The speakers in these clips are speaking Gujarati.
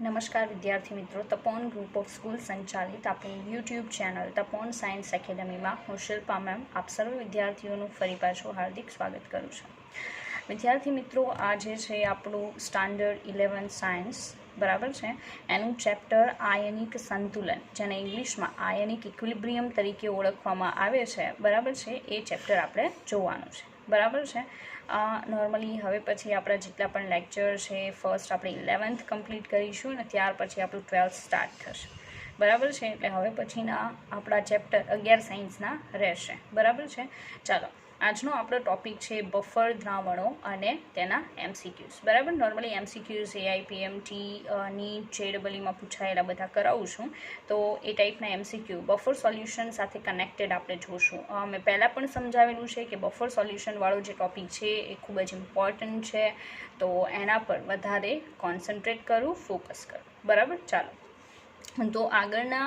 नमस्कार विद्यार्थी मित्रों, तपोन ग्रुप ऑफ स्कूल संचालित अपनी YouTube channel Tapon science academy में हूँ शिल्पा मैम आप सर्व विद्यार्थीओं फरी पाछू हार्दिक स्वागत करूँ छूँ। विद्यार्थी मित्रों, आज है आपणु स्टांडर्ड 11 सायन्स बराबर है एनु चेप्टर आयनिक संतुलन जेने इंग्लिश में आयनिक इक्विलिब्रियम तरीके ओळखवामां आवे छे बराबर है। ए चेप्टर आपणे जोवानुं छे बराबर है। नॉर्मली हवे पछी आपणा जेटला पण लेक्चर है फर्स्ट आपणे 11th कम्प्लीट करीशुं अने त्यार पछी आपणुं 12th स्टार्ट थशे बराबर है। एटले हवे पछीना आपणा चेप्टर 11 सायन्सना रहेशे बराबर है। चालो આજનો આપણો ટોપિક છે બફર દ્રાવણો અને તેના એમસીક્યુઝ બરાબર। નોર્મલી એમસીક્યુઝ એઆઈપીએમટી નીટ જેડબલઈમાં પૂછાયેલા બધા કરાવું છું, તો એ ટાઈપના એમસીક્યુ બફર સોલ્યુશન સાથે કનેક્ટેડ આપણે જોશું। મેં પહેલાં પણ સમજાવેલું છે કે બફર સોલ્યુશનવાળો જે ટોપિક છે એ ખૂબ જ ઇમ્પોર્ટન્ટ છે, તો એના પર વધારે કોન્સન્ટ્રેટ કરું, ફોકસ કરું બરાબર। ચાલો तो आगळना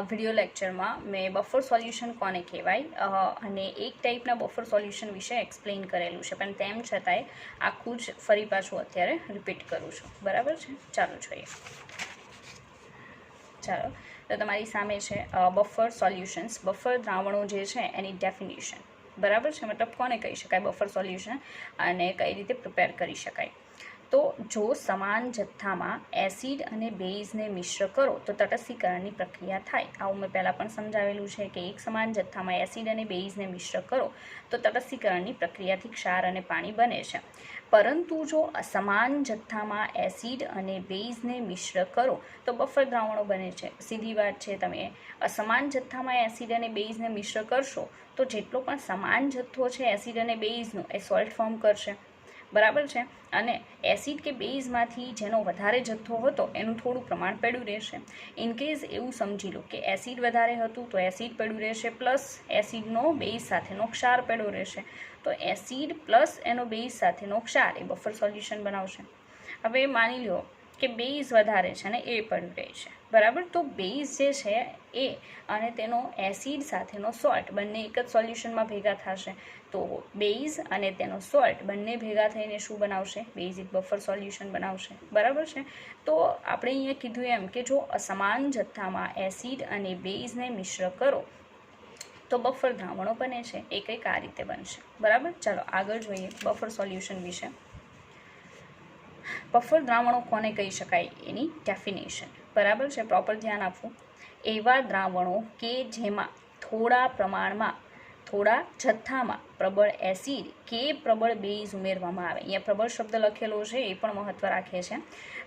विडियो लेक्चर में मैं बफर सोल्यूशन कोने कहेवाय अने एक टाइपना बफर सोल्यूशन विषे एक्सप्लेन करेलुं छे, पण तेम छतांय आखुं ज फरी पाछुं अत्यारे रिपीट करूँ छुं बराबर छे। चालो जोईए। चालो तो तमारी सामे छे बफर सोल्यूशन्स, बफर द्रावणों जे छे एनी डेफिनेशन बराबर छे, मतलब कोने कही शकाय बफर सोल्यूशन अने कई रीते प्रिपेर करी शकाय। तो जो समान जत्था में एसिड अने बेज ने मिश्र करो तो तटस्थीकरण प्रक्रिया थाय। आवुं मैं पहला पण समजावेलुं छे कि एक समान जत्था में एसिड अने बेज ने मिश्र करो तो तटस्थीकरण प्रक्रिया थी क्षार अने पाणी बने छे। परंतु जो असमान जत्था में एसिड अने बेज ने मिश्र करो तो बफर द्रावणों बने छे। सीधी बात छे, तमे असमान जत्था में एसिड अने बेज ने मिश्र करशो तो जेटलो पण समान जत्थो छे एसिड अने बेजनो ए सॉल्ट फॉर्म करशे बराबर है। अने एसिड के बेज में जेनो वधारे जत्थो हतो एनुं थोड़ुं प्रमाण पड्युं रहेशे। इनकेस एवुं समजी लो कि एसिड वधारे हतुं तो एसिड पड्युं रहेशे प्लस एसिडनो बेज साथेनो क्षार पड्यो रहेशे, तो एसिड प्लस एनो बेज साथेनो क्षार ए बफर सोल्यूशन बनावशे। हवे मानी लो कि बेज वधारे छे ने ए पड्युं रहे छे बराबर, तो बेज जे छे ए अने तेनो एसिड साथेनो सॉल्ट बंने एक ज सोल्यूशन में भेगा थशे, तो बेज अने तेनो सॉल्ट बंने भेगा थईने शुं बनावशे, बेजिक बफर सोल्यूशन बनावशे बराबर छे। तो आपणे अहींया कीधुं एम कि जो असमान जत्थामां एसिड अने बेज ने मिश्र करो तो बफर द्रावणो बने छे, ए कंईक आ रीते बनशे बराबर। चलो आगळ जोईए बफर सोल्यूशन विषे। बफर द्रावणों कोने कही शकाय एनी डेफिनेशन बराबर है। प्रॉपर ध्यान आपवुं। एवा द्रावणों के जेमां थोड़ा प्रमाण में थोड़ा जत्था में प्रबल एसिड के प्रबल बेज उमेरवामां आवे। अहींया प्रबल शब्द लखेलो छे ए पण महत्व राखे छे।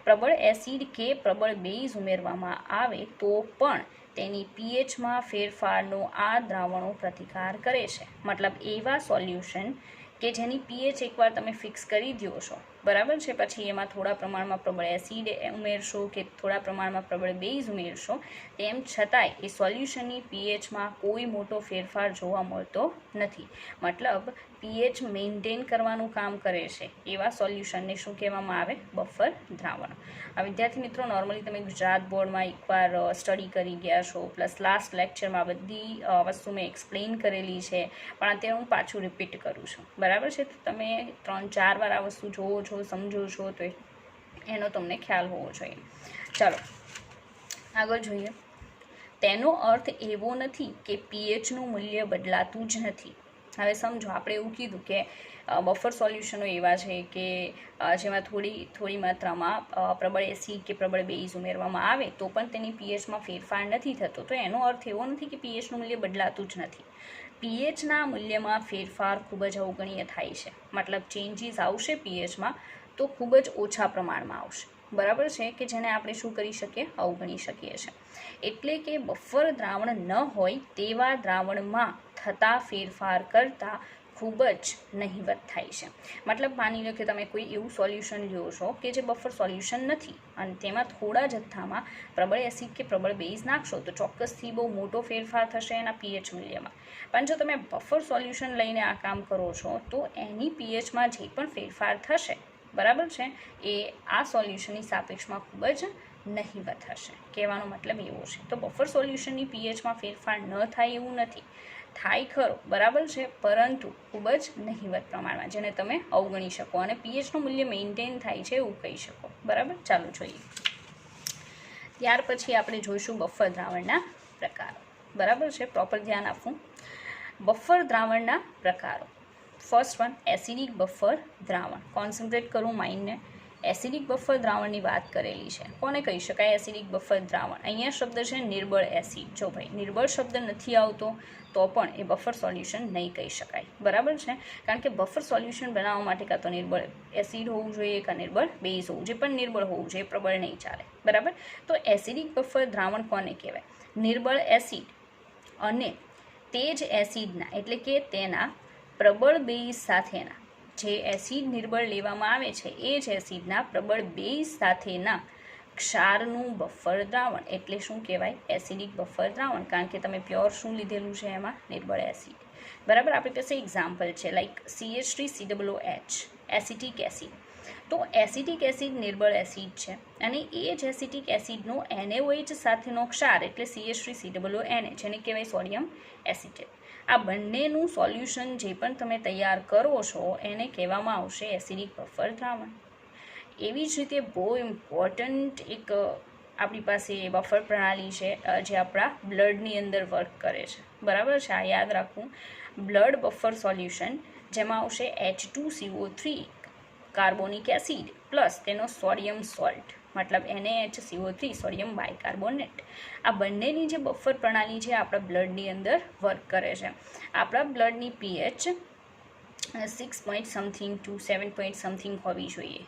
प्रबल एसिड के प्रबल बेज उमेरवामां आवे तो पण तेनी पीएच में फेरफारनो आ द्रावणों प्रतिकार करे छे। मतलब एवा सोल्यूशन के जेनी पीएच एक बार तमे फिक्स करी दो छो बराबर है, पछी एमां थोड़ा प्रमाण में प्रबल एसिड उमेरशो कि थोड़ा प्रमाण में प्रबल बेज उमेरशो, तेम छतांय ए सोल्यूशननी पीएच में कोई मोटो फेरफार जोवा मळतो नथी। मतलब पीएच मेन्टेन करवानुं काम करे छे एवा सोल्यूशनने शुं कहेवामां आवे, बफर द्रावण। आ विद्यार्थी मित्रों, नॉर्मली तमे गुजरात बोर्ड में एक बार स्टडी करी गया छो, प्लस लास्ट लेक्चर में बधी वस्तु मैं एक्सप्लेन करेली है, पण अत्यारे हूँ पाछुं रिपीट करूँ छूं बराबर है। तो तमे 3-4 वार आ वस्तु जोवो छो, समझो छो, तो एनो तमने ख्याल होवो जोईए। चलो आगळ जोईए। तेनो अर्थ एवो नथी कि पीएचनुं मूल्य बदलातुं ज नथी। हवे समझो, आपणे एवुं कीधुं कि बफर सोल्यूशनो एवा छे कि जेमां थोड़ी मात्रा में प्रबल एसिड के प्रबल बेज उमेरवामां आवे तो पण तेनी पीएच में फेरफार नहीं थतो। तो एनो अर्थ एवो नथी कि पीएचनुं मूल्य बदलातुं ज नथी। पीएचना मूल्य में फेरफार खूब ज अवगणीय थाय छे। मतलब चेन्जीस आवशे पीएच में तो खूब ज ओछा प्रमाण में आवशे बराबर है, कि जेने आपणे शुं करी शकीए, अवगणी शकीए छे। एटले के बफर द्रावण न होय तेवा द्रावणमां थता फेरफार करता खूब ज नहीवत थाय छे। मतलब मानी लो कि तमे कोई एवुं सोल्यूशन ल्यो छो कि जे बफर सोल्यूशन नथी अने तेमां थोड़ा जत्थामां प्रबल एसिड के प्रबल बेज नाखशो तो चोक्कसथी बहु मोटो फेरफार थशे एना पीएच मूल्यमां। पण जो तमे बफर सोल्यूशन लईने आ काम करो छो तो एनी पीएच में जे पण फेरफार थशे बराबर है ए आ सोल्यूशननी सापेक्षमां खूब ज नहीवत हशे। कहेवानो मतलब एवो छे। तो बफर सोल्यूशननी पीएच में फेरफार न थाय एवुं नथी, थाय खरो बराबर है, परंतु खूब ज नहीवत प्रमाण में, जेने तमे अवगणी शको अने पीएचनुं मूल्य मेन्टेन थाय छे एवुं कही शको बराबर। चालो जोईए। ત્યાર પછી આપણે જોઈશું બફર દ્રાવણના પ્રકારો. બરાબર છે, પ્રોપર ધ્યાન આપવું. બફર દ્રાવણના પ્રકારો. ફર્સ્ટ વન, એસિડિક બફર દ્રાવણ. કોન્સન્ટ્રેટ કરું માઇન્ડને. એસિડિક બફર દ્રાવણની વાત કરેલી છે. કોને કહી શકાય એસિડિક બફર દ્રાવણ? અહીંયા શબ્દ છે નિર્બળ એસિડ. જો ભાઈ નિર્બળ શબ્દ નથી આવતો તો પણ એ બફર સોલ્યુશન નહીં કહી શકાય. બરાબર છે, કારણ કે બફર સોલ્યુશન બનાવવા માટે કાં તો નિર્બળ એસિડ હોવું જોઈએ, કાં નિર્બળ બેઝ હોવું જોઈએ, પણ નિર્બળ હોવું જોઈએ, પ્રબળ નહીં ચાલે. બરાબર, તો એસિડિક બફર દ્રાવણ કોને કહેવાય? નિર્બળ એસિડ અને તે જ એસિડના એટલે કે તેના પ્રબળ બેઝ સાથેના, જે એસિડ નિર્બળ લેવામાં આવે છે એ જ એસિડના પ્રબળ બેઝ સાથેના ક્ષારનું બફર દ્રાવણ એટલે શું કહેવાય? એસિડિક બફર દ્રાવણ. કારણ કે તમે પ્યોર શું લીધેલું છે એમાં? નિર્બળ એસિડ. બરાબર, આપણી પાસે એક્ઝામ્પલ છે લાઈક CH3COOH, એસિટિક એસિડ. તો એસિટિક એસિડ નિર્બળ એસિડ છે અને એ જ એસિટિક એસિડનો NaOH સાથેનો ક્ષાર એટલે CH3COONH, જેને કહેવાય સોડિયમ એસિટેટ. આ બંનેનું સોલ્યુશન જે પણ તમે તૈયાર કરો છો એને કહેવામાં આવશે એસિડિક બફર દ્રાવણ. એવી જ રીતે બહુ ઇમ્પોર્ટન્ટ એક આપણી પાસે બફર પ્રણાલી છે જે આપણા બ્લડની અંદર વર્ક કરે છે. બરાબર છે, આ યાદ રાખવું. બ્લડ બફર સોલ્યુશન જેમાં આવશે H2CO3 કાર્બોનિક એસિડ પ્લસ તેનો સોડિયમ સોલ્ટ, મતલબ NaHCO3 સોડિયમ બાયકાર્બોનેટ. આ બંનેની જે બફર પ્રણાલી છે આપણા બ્લડની અંદર વર્ક કરે છે. આપણા બ્લડની pH 6 point something to 7 point something હોવી જોઈએ.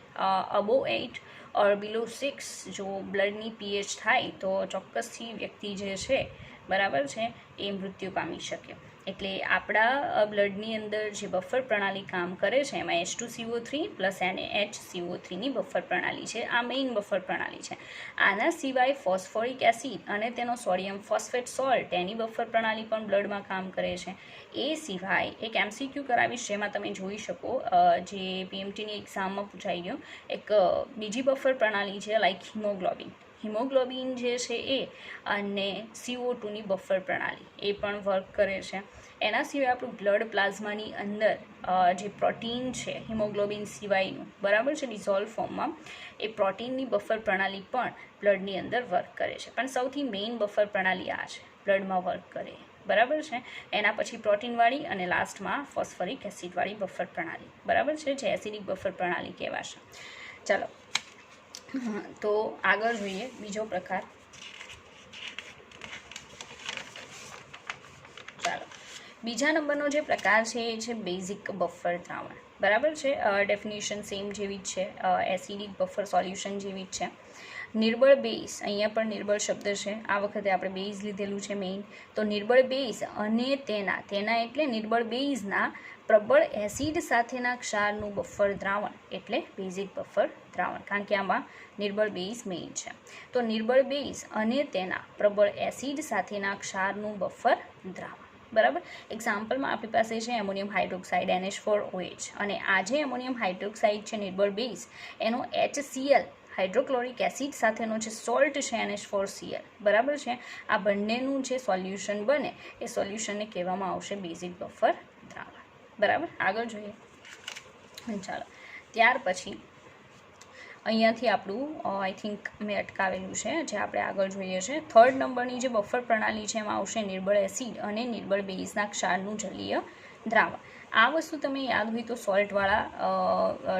અબો 8 ઓર બિલો 6 જો બ્લડની pH થાય તો ચોક્કસથી વ્યક્તિ જે છે બરાબર છે એ મૃત્યુ પામી શકે. એટલે આપણા બ્લડની અંદર જે બફર પ્રણાલી કામ કરે છે એમાં H2CO3 પ્લસ NaHCO3ની બફર પ્રણાલી છે. આ મેઇન બફર પ્રણાલી છે. આના સિવાય ફોસ્ફોરિક એસિડ અને તેનો સોડિયમ ફોસ્ફેટ સોલ્ટ એની બફર પ્રણાલી પણ બ્લડમાં કામ કરે છે. એ સિવાય એક MCQ કરાવીશ જેમાં તમે જોઈ શકો, જે PMTની એક્ઝામમાં પૂછાઈ ગયું. એક બીજી બફર પ્રણાલી છે લાઈક હિમોગ્લોબિન. હિમોગ્લોબિન જે છે એ અને CO2ની બફર પ્રણાલી એ પણ વર્ક કરે છે. એના સિવાય આપણું બ્લડ પ્લાઝમાની અંદર જે પ્રોટીન છે હિમોગ્લોબિન સિવાયનું, બરાબર છે, ડિઝોલ્વ ફોર્મમાં, એ પ્રોટીનની બફર પ્રણાલી પણ બ્લડની અંદર વર્ક કરે છે. પણ સૌથી મેઇન બફર પ્રણાલી આ છે, બ્લડમાં વર્ક કરે. બરાબર છે, એના પછી પ્રોટીનવાળી અને લાસ્ટમાં ફોસ્ફોરિક એસિડવાળી બફર પ્રણાલી. બરાબર છે, જે એસિડિક બફર પ્રણાલી કહેવાશે. ચાલો તો આગળ જોઈએ બીજો પ્રકાર. ચાલો બીજા નંબરનો જે પ્રકાર છે એ છે બેઝિક બફર દ્રાવણ. બરાબર છે, ડેફિનેશન સેમ જેવી જ છે, એસિડિક બફર સોલ્યુશન જેવી જ છે. નિર્બળ બેઝ, અહીંયા પણ નિર્બળ શબ્દ છે, આ વખતે આપણે બેઝ લીધેલું છે મેઇન. તો નિર્બળ બેઝ અને તેના એટલે નિર્બળ બેઝના પ્રબળ એસિડ સાથેના ક્ષારનું બફર દ્રાવણ એટલે બેઝિક બફર દ્રાવણ, કારણ કે આમાં નિર્બળ બેઝ મેઇન છે. તો નિર્બળ બેઝ અને તેના પ્રબળ એસિડ સાથેના ક્ષારનું બફર દ્રાવણ. બરાબર, એક્ઝામ્પલમાં આપણી પાસે છે એમોનિયમ હાઇડ્રોક્સાઇડ NH4OH, અને આ જે એમોનિયમ હાઇડ્રોક્સાઇડ છે નિર્બળ બેઝ, એનો HCl હાઇડ્રોક્લોરિક એસિડ સાથેનો જે સોલ્ટ છે NH4Cl. બરાબર છે, આ બંનેનું જે સોલ્યુશન બને એ સોલ્યુશનને કહેવામાં આવશે બેઝિક બફર દ્રાવણ. બરાબર, આગળ જોઈએ. ચાલો ત્યાર પછી અહીંયાથી આપણું આઈ થિંક મેં અટકાવેલું છે, જે આપણે આગળ જોઈએ છે. થર્ડ નંબરની જે બફર પ્રણાલી છે એમાં આવશે નિર્બળ એસિડ અને નિર્બળ બેઝના ક્ષારનું જલીય દ્રાવણ. આ વસ્તુ તમે યાદ હોય તો સોલ્ટવાળા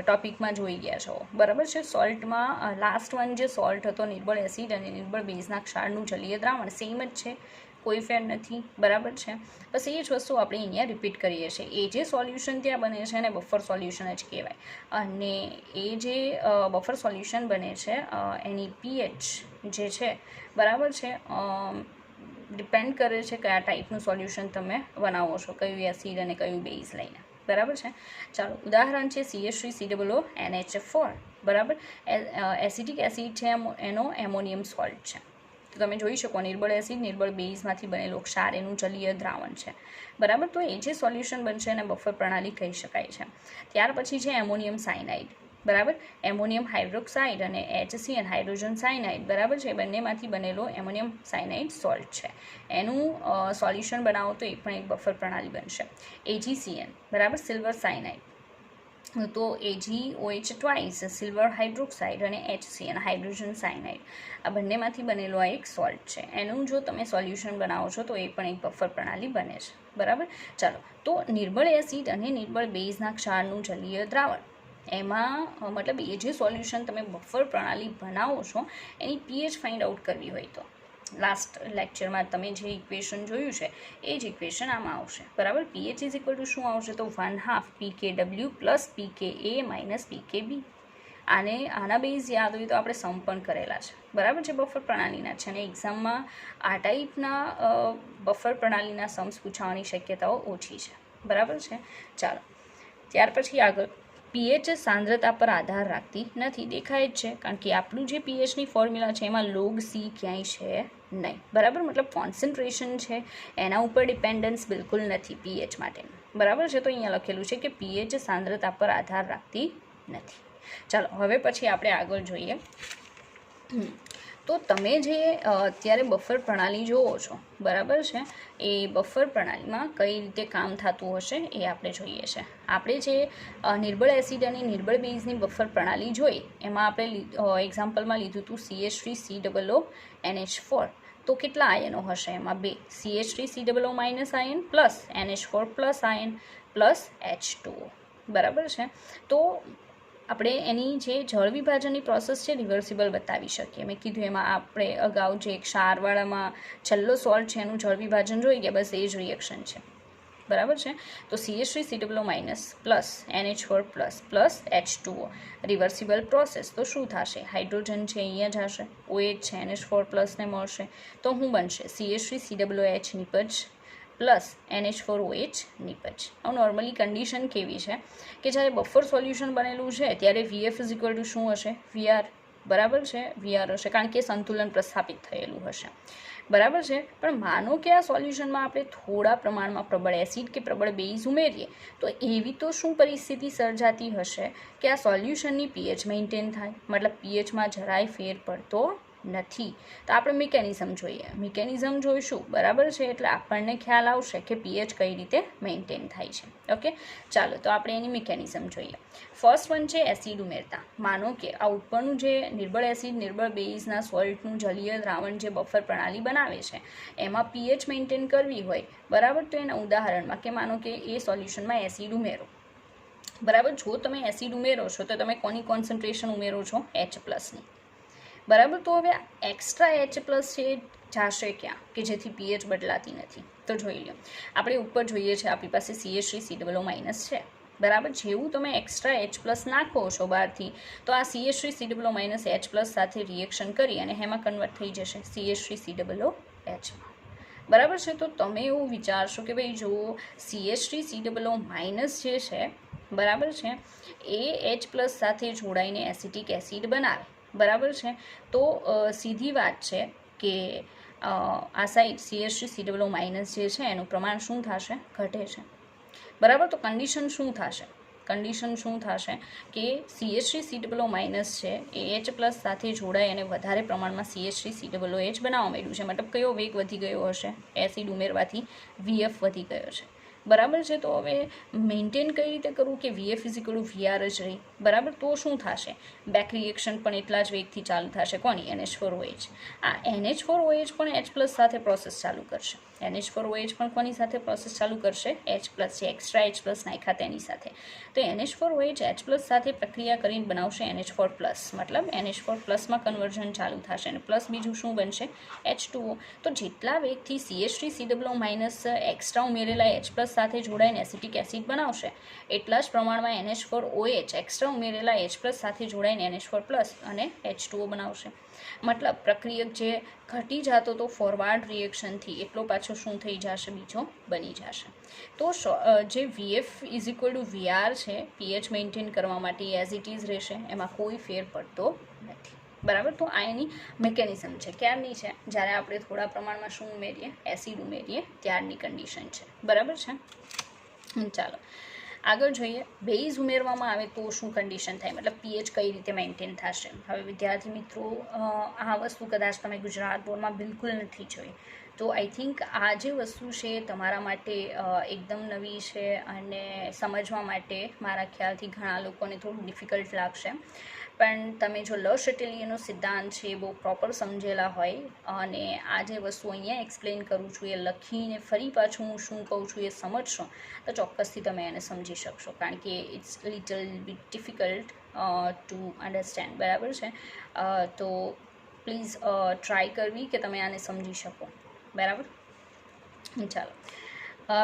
ટોપિકમાં જોઈ ગયા છો. બરાબર છે, સોલ્ટમાં લાસ્ટ વન જે સોલ્ટ હતો નિર્બળ એસિડ અને નિર્બળ બેઝના ક્ષારનું જલીય દ્રાવણ સેમ જ છે, કોઈ ફેર નથી. બરાબર છે, બસ એ જ વસ્તુ આપણે અહીંયા રિપીટ કરીએ છીએ. એ જે સોલ્યુશન ત્યાં બને છે એને બફર સોલ્યુશન જ કહેવાય. અને એ જે બફર સોલ્યુશન બને છે એની pH જે છે બરાબર છે ડિપેન્ડ કરે છે કયા ટાઈપનું સોલ્યુશન તમે બનાવો છો, કયું એસિડ અને કયું બેઝ લઈને. બરાબર છે, ચાલો ઉદાહરણ છે CH3COONH4. બરાબર, એસિટિક એસિડ છે એનો એમોનિયમ સોલ્ટ છે. તો તમે જોઈ શકો નિર્બળ એસિડ નિર્બળ બેઝમાંથી બનેલો ક્ષાર એનું જલીય દ્રાવણ છે. બરાબર, તો એ જે સોલ્યુશન બનશે એને બફર પ્રણાલી કહી શકાય છે. ત્યાર પછી છે એમોનિયમ સાયનાઇડ. બરાબર, એમોનિયમ હાઇડ્રોક્સાઇડ અને HCl હાઇડ્રોજન સાયનાઇડ. બરાબર છે, બંનેમાંથી બનેલો એમોનિયમ સાયનાઇડ સોલ્ટ છે. એનું સોલ્યુશન બનાવો તો એ પણ એક બફર પ્રણાલી બનશે. AgCl બરાબર, સિલ્વર સાયનાઇડ. તો AgOH ટ્વાઇસ સિલ્વર હાઇડ્રોક્સાઇડ અને HCN હાઇડ્રોજન સાયનાઇડ આ બંનેમાંથી બનેલો આ એક સોલ્ટ છે. એનું જો તમે સોલ્યુશન બનાવો છો તો એ પણ એક બફર પ્રણાલી બને છે. બરાબર. ચાલો, તો નિર્બળ એસિડ અને નિર્બળ બેઝના ક્ષારનું જલીય દ્રાવણ એમાં મતલબ એ જે સોલ્યુશન તમે બફર પ્રણાલી બનાવો છો એની pH ફાઇન્ડ આઉટ કરવી હોય તો લાસ્ટ લેક્ચરમાં તમે જે ઇક્વેશન જોયું છે એ જ ઇક્વેશન આમાં આવશે. બરાબર. pH ઇઝ ઇક્વલ ટુ શું આવશે તો 1/2 pKw plus pKa minus pKb. આના બેઝ યાદ હોય તો આપણે સમ પણ કરેલા છે. બરાબર છે, બફર પ્રણાલીના છે, અને એક્ઝામમાં આ ટાઈપના બફર પ્રણાલીના સમ્સ પૂછાવાની શક્યતાઓ ઓછી છે. બરાબર છે. ચાલો, ત્યાર પછી આગળ pH સાંદ્રતા પર આધાર રાખતી નથી. દેખાય જ છે, કારણ કે આપણું જે pHની ફોર્મ્યુલા છે એમાં log C ક્યાંય છે નહીં. બરાબર, મતલબ કોન્સન્ટ્રેશન છે એના ઉપર ડિપેન્ડન્સ બિલકુલ નથી pH માટેનું. બરાબર છે, તો અહીંયા લખેલું છે કે pH સાંદ્રતા પર આધાર રાખતી નથી. ચાલો, હવે પછી આપણે આગળ જોઈએ. તો તમે જે અત્યારે બફર પ્રણાલી જુઓ છો, બરાબર છે, એ બફર પ્રણાલીમાં કઈ રીતે કામ થતું હશે એ આપણે જોઈએ છે. આપણે જે નિર્બળ એસિડ અને નિર્બળ બેઝની બફર પ્રણાલી જોઈ એમાં આપણે એક્ઝામ્પલમાં લીધું હતું CH3COO NH4. તો કેટલા આયનો હશે એમાં? 2. CH3COO minus ion plus NH4 plus ion plus H2O. બરાબર છે. તો આપણે એની જે જળ વિભાજનની પ્રોસેસ છે રિવર્સિબલ બતાવી શકીએ. મેં કીધું એમાં આપણે અગાઉ જે ક્ષારવાળામાં છેલ્લો સોલ્ટ છે એનું જળ વિભાજન જોઈ ગયા, બસ એ જ રિએક્શન છે. બરાબર છે. તો CH3COO minus plus NH4 plus plus H2O reversible process. તો શું થશે? હાઇડ્રોજન છે અહીંયા જ હશે, OH છે, NH4 પ્લસને મળશે, તો શું બનશે? CH3COOH નિપજ plus NH4OH નિપજ. હવે નોર્મલી કન્ડિશન કેવી છે કે જ્યારે બફર સોલ્યુશન બનેલું છે ત્યારે VF ઇઝ ઇક્વલ ટુ શું હશે? VR. બરાબર છે, VR હશે, કારણ કે સંતુલન પ્રસ્થાપિત થયેલું હશે. બરાબર છે. પણ માનો કે આ સોલ્યુશનમાં આપણે થોડા પ્રમાણમાં પ્રબળ એસિડ કે પ્રબળ બેઝ ઉમેરીએ તો એવી તો શું પરિસ્થિતિ સર્જાતી હશે કે આ સોલ્યુશનની pH મેન્ટેન થાય, મતલબ pHમાં જરાય ફેર પડતો નથી. તો આપણે મિકેનિઝમ જોઈએ, મિકેનિઝમ જોઈશું. બરાબર છે, એટલે આપણને ખ્યાલ આવશે કે pH કઈ રીતે મેન્ટેન થાય છે. ઓકે, ચાલો, તો આપણે એની મિકેનિઝમ જોઈએ. ફર્સ્ટ વન છે એસિડ ઉમેરતા. માનો કે આ ઉપરનું જે નિર્બળ એસિડ નિર્બળ બેઝના સોલ્ટનું જલીય દ્રાવણ જે બફર પ્રણાલી બનાવે છે એમાં pH મેન્ટેન કરવી હોય, બરાબર, તો એના ઉદાહરણમાં કે માનો કે એ સોલ્યુશનમાં એસિડ ઉમેરો. બરાબર, જો તમે એસિડ ઉમેરો છો તો તમે કોની કોન્સન્ટ્રેશન ઉમેરો છો? H+ની. બરાબર, તો હવે એક્સ્ટ્રા H+ છે જાશે ક્યાં કે જેથી pH બદલાતી નથી? તો જોઈ લો, આપણે ઉપર જોઈએ છે આપણી પાસે CH3COO માઇનસ છે. બરાબર, જેવું તમે એક્સ્ટ્રા H+ નાખો છો બહારથી તો આ CH3COO માઇનસ H+ સાથે રિએક્શન કરી અને એમાં કન્વર્ટ થઈ જશે CH3COOH. બરાબર છે. તો તમે એવું વિચારશો કે ભાઈ જો CH3COO માઇનસ જે છે, બરાબર છે, એ H+ સાથે જોડાઈને એસિટિક એસિડ બનાવે. બરાબર છે. તો સીધી વાત છે કે આ સાઈડ CH3COO માઇનસ જે છે એનું પ્રમાણ શું થશે? ઘટે છે. બરાબર, તો કન્ડિશન શું થશે? કન્ડિશન શું થશે કે CH3COO માઇનસ છે એ H+ સાથે જોડાય અને વધારે પ્રમાણમાં CH3COOH બનાવવા માંડ્યું છે. મતલબ કયો વેગ વધી ગયો હશે? એસિડ ઉમેરવાથી VF વધી ગયો છે. બરાબર છે. તો હવે મેન્ટેન કઈ રીતે કરવું કે VF is equal two VR જ રહી. બરાબર, તો શું થશે? બેક રિએક્શન પણ એટલા જ વેગથી ચાલુ થશે. કોની? NH4OH. આ NH4OH પણ H+ સાથે પ્રોસેસ ચાલુ કરશે. NH4OH પણ કોની સાથે પ્રોસેસ ચાલુ કરશે? H+, જે એક્સ્ટ્રા H+ નાખ્યા તેની સાથે. તો NH4OH H+ સાથે પ્રક્રિયા કરીને બનાવશે NH4+, મતલબ NH4+માં કન્વર્ઝન ચાલુ થશે અને પ્લસ બીજું શું બનશે? H2O. તો જેટલા વેગથી CH3COO માઇનસ એક્સ્ટ્રા ઉમેરેલા H+ સાથે જોડાઈને એસિટિક એસિડ બનાવશે એટલા જ પ્રમાણમાં NH4OH એક્સ્ટ્રા ઉમેરેલા H+ સાથે જોડાઈને NH4+ અને H2O બનાવશે. મતલબ પ્રક્રિયક જે ઘટી જતો તો ફોરવર્ડ રિએક્શનથી એટલો પાછો શું થઈ જશે? બીજો બની જશે. તો જે VF is equal two VR છે pH મેન્ટેન કરવા માટે એઝ ઇટ ઇઝ રહેશે, એમાં કોઈ ફેર પડતો નથી. બરાબર, તો આ એની મિકેનિઝમ છે. ક્યારની છે? જ્યારે આપણે થોડા પ્રમાણમાં શું ઉમેરીએ? એસિડ ઉમેરીએ ત્યારની કન્ડિશન છે. બરાબર છે. ચાલો આગળ જોઈએ, બેઝ ઉમેરવામાં આવે તો શું કન્ડિશન થાય, મતલબ પીએચ કઈ રીતે મેન્ટેન થશે. હવે વિદ્યાર્થી મિત્રો, આ વસ્તુ કદાચ તમે ગુજરાત બોર્ડમાં બિલકુલ નથી જોઈ, તો આઈ થિંક આ જે વસ્તુ છે તમારા માટે એકદમ નવી છે અને સમજવા માટે મારા ખ્યાલથી ઘણા લોકોને થોડું ડિફિકલ્ટ લાગશે. પણ તમે જો લ શેટેલિયરનો સિદ્ધાંત છે એ બહુ પ્રોપર સમજેલા હોય અને આ જે વસ્તુ અહીંયા એક્સપ્લેન કરું છું એ લખીને ફરી પાછું હું શું કહું છું એ સમજશો તો ચોક્કસથી તમે એને સમજી શકશો, કારણ કે it's little bit difficult to understand. બરાબર છે, તો પ્લીઝ ટ્રાય કરવી કે તમે આને સમજી શકો. બરાબર, ચાલો.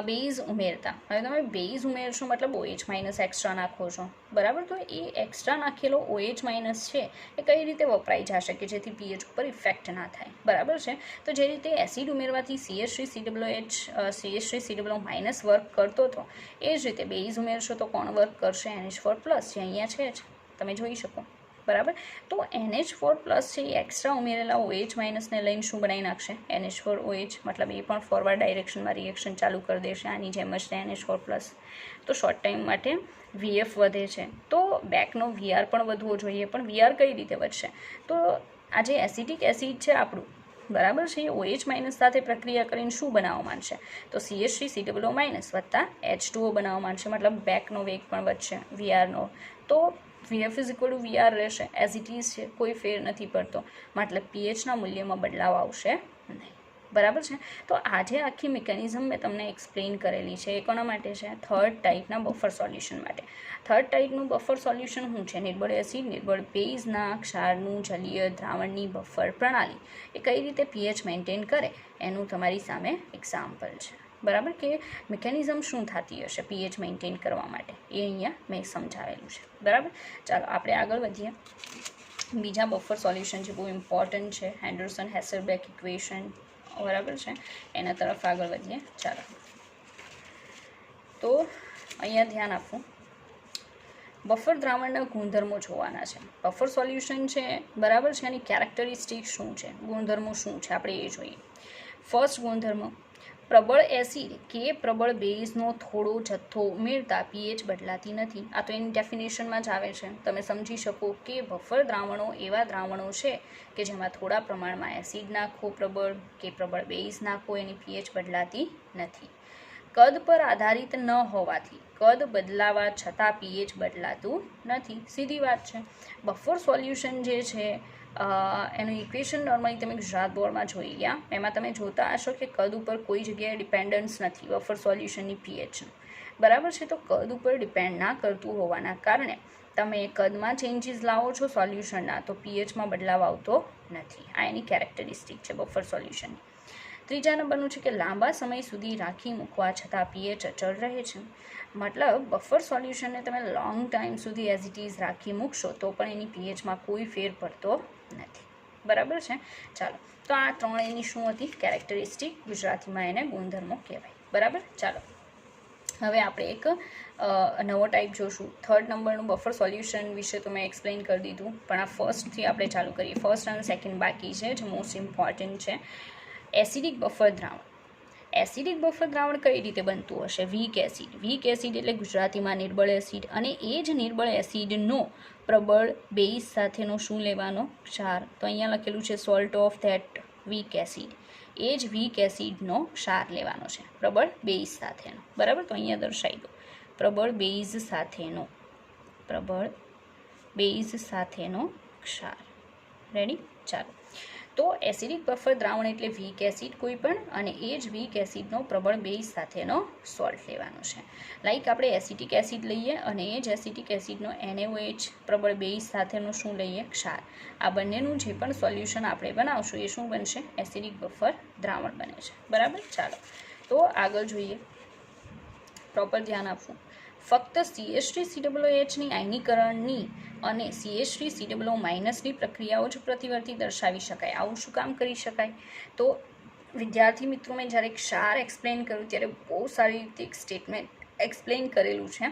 બેઝ ઉમેરતા, હવે તમે બેઝ ઉમેરશો મતલબ OH માઇનસ એક્સ્ટ્રા નાખો છો. બરાબર, તો એ એક્સ્ટ્રા નાખેલો OH માઇનસ છે એ કઈ રીતે વપરાઈ જશે કે જેથી પીએચ ઉપર ઇફેક્ટ ના થાય. બરાબર છે, તો જે રીતે એસિડ ઉમેરવાથી CH3COOH માઇનસ વર્ક કરતો હતો એ જ રીતે બેઝ ઉમેરશો તો કોણ વર્ક કરશે? NH4 પ્લસ, જે અહીંયા છે જ તમે જોઈ શકો. બરાબર, તો NH4 પ્લસ છે એ એક્સ્ટ્રા ઉમેરેલા OH માઇનસને લઈને શું બનાવી નાખશે? NH4OH, મતલબ એ પણ ફોરવર્ડ ડાયરેક્શનમાં રિએક્શન ચાલુ કરી દેશે આની જેમ જ છે NH4 પ્લસ. તો શોર્ટ ટાઈમ માટે VF વધે છે, તો બેકનો VR પણ વધવો જોઈએ. પણ VR કઈ રીતે વધશે? તો આ જે એસિટિક એસિડ છે આપણું, બરાબર છે, એ OH માઇનસ સાથે પ્રક્રિયા કરીને શું બનાવવા માંડશે? તો CH3COO માઇનસ વત્તા H2O બનાવવા માંડશે, મતલબ બેકનો વેગ પણ વધશે VRનો. તો VF is equal two VR રહેશે, એઝ ઇટ ઇઝ છે, કોઈ ફેર નથી પડતો, મતલબ પીએચના મૂલ્યમાં બદલાવ આવશે નહીં. બરાબર છે, તો આજે આખી મિકેનિઝમ મેં તમને એક્સપ્લેન કરેલી છે. એ કોના માટે છે? થર્ડ ટાઈપના બફર સોલ્યુશન માટે. થર્ડ ટાઈપનું બફર સોલ્યુશન શું છે? નિર્બળ એસિડ, નિર્બળ બેઝના ક્ષારનું જલીય દ્રાવણની બફર પ્રણાલી એ કઈ રીતે પીએચ મેન્ટેન કરે એનું તમારી સામે એક્ઝામ્પલ છે. બરાબર, કે મિકેનિઝમ શું થતી હશે પીએચ મેન્ટેન કરવા માટે એ અહીંયા મેં સમજાવેલું છે. બરાબર, ચાલો આપણે આગળ વધીએ. બીજા બફર સોલ્યુશન જે બહુ ઇમ્પોર્ટન્ટ છે, હેન્ડરસન-હેસેલબેક ઇક્વેશન. બરાબર છે, એના તરફ આગળ વધીએ. ચાલો, તો અહીંયા ધ્યાન આપવું, બફર દ્રાવણના ગુણધર્મો જોવાના છે. બફર સોલ્યુશન છે, બરાબર છે, એની કેરેક્ટરિસ્ટિક શું છે, ગુણધર્મો શું છે, આપણે એ જોઈએ. ફર્સ્ટ ગુણધર્મ, પ્રબળ એસિડ કે પ્રબળ બેઝનો થોડો જથ્થો ઉમેરતા પીએચ બદલાતી નથી. આ તો એની ડેફિનેશનમાં જ આવે છે. તમે સમજી શકો કે બફર દ્રાવણો એવા દ્રાવણો છે કે જેમાં થોડા પ્રમાણમાં એસિડ નાખો પ્રબળ કે પ્રબળ બેઝ નાખો, એની પીએચ બદલાતી નથી. કદ પર આધારિત ન હોવાથી કદ બદલાવા છતાં પીએચ બદલાતું નથી. સીધી વાત છે. બફર સોલ્યુશન જે છે એનું ઇક્વેશન નોર્મલી તમે ગુજરાત બોર્ડમાં જોઈ ગયા, એમાં તમે જોતા હશો કે કદ ઉપર કોઈ જગ્યાએ ડિપેન્ડન્સ નથી બફર સોલ્યુશનની પીએચનું. બરાબર છે, તો કદ ઉપર ડિપેન્ડ ના કરતું હોવાના કારણે તમે કદમાં ચેન્જીસ લાવો છો સોલ્યુશનના તો પીએચમાં બદલાવ આવતો નથી. આ એની કેરેક્ટરિસ્ટિક છે બફર સોલ્યુશનની. ત્રીજા નંબરનું છે કે લાંબા સમય સુધી રાખી મૂકવા છતાં પીએચ અચળ રહે છે. મતલબ બફર સોલ્યુશનને તમે લોંગ ટાઈમ સુધી એઝ ઇટ ઇઝ રાખી મૂકશો તો પણ એની પીએચમાં કોઈ ફેર પડતો નથી. બરાબર છે, ચાલો, તો આ ત્રણ એની શું હતી? કેરેક્ટરિસ્ટિક, ગુજરાતીમાં એને ગુણધર્મો કહેવાય. બરાબર, ચાલો, હવે આપણે એક નવો ટાઈપ જોશું. થર્ડ નંબરનું બફર સોલ્યુશન વિશે તો મેં એક્સપ્લેન કરી દીધું, પણ આ ફર્સ્ટથી આપણે ચાલુ કરીએ. ફર્સ્ટ અને સેકન્ડ બાકી છે, જે મોસ્ટ ઇમ્પોર્ટન્ટ છે. એસિડિક બફર દ્રાવણ. એસિડિક બફર દ્રાવણ કઈ રીતે બનતું હશે? Week acid. વીક એસિડ એટલે ગુજરાતીમાં નિર્બળ એસિડ, અને એ જ નિર્બળ એસિડનો પ્રબળ બેઝ સાથેનો શું લેવાનો? ક્ષાર. તો અહીંયા લખેલું છે salt of that weak acid. એ જ વીક એસિડનો ક્ષાર લેવાનો છે પ્રબળ બેઝ સાથેનો. બરાબર, તો અહીંયા દર્શાવી દો, પ્રબળ બેઝ સાથેનો ક્ષાર. રેડી, ચાલો. તો એસિડિક બફર દ્રાવણ એટલે વીક એસિડ કોઈ પણ, અને એ જ વીક એસિડનો પ્રબળ બેઝ સાથેનો સોલ્ટ લેવાનો છે. લાઈક આપણે એસિટિક એસિડ લઈએ અને એ જ એસિટિક એસિડનો NaOH પ્રબળ બેઝ સાથેનો શું લઈએ? ક્ષાર. આ બંનેનું જે પણ સોલ્યુશન આપણે બનાવશું એ શું બનશે? એસિડિક બફર દ્રાવણ બને છે. બરાબર, ચાલો, તો આગળ જોઈએ. પ્રોપર ધ્યાન આપવું. ફક્ત CH3COOHની આયનીકરણની અને CH3COO માઇનસની પ્રક્રિયાઓ જ પ્રતિવર્તી દર્શાવી શકાય. આવું શું કામ કરી શકાય? તો વિદ્યાર્થી મિત્રો, મેં જ્યારે ક્ષાર એક્સપ્લેન કર્યું ત્યારે બહુ સારી રીતે એક સ્ટેટમેન્ટ એક્સપ્લેન કરેલું છે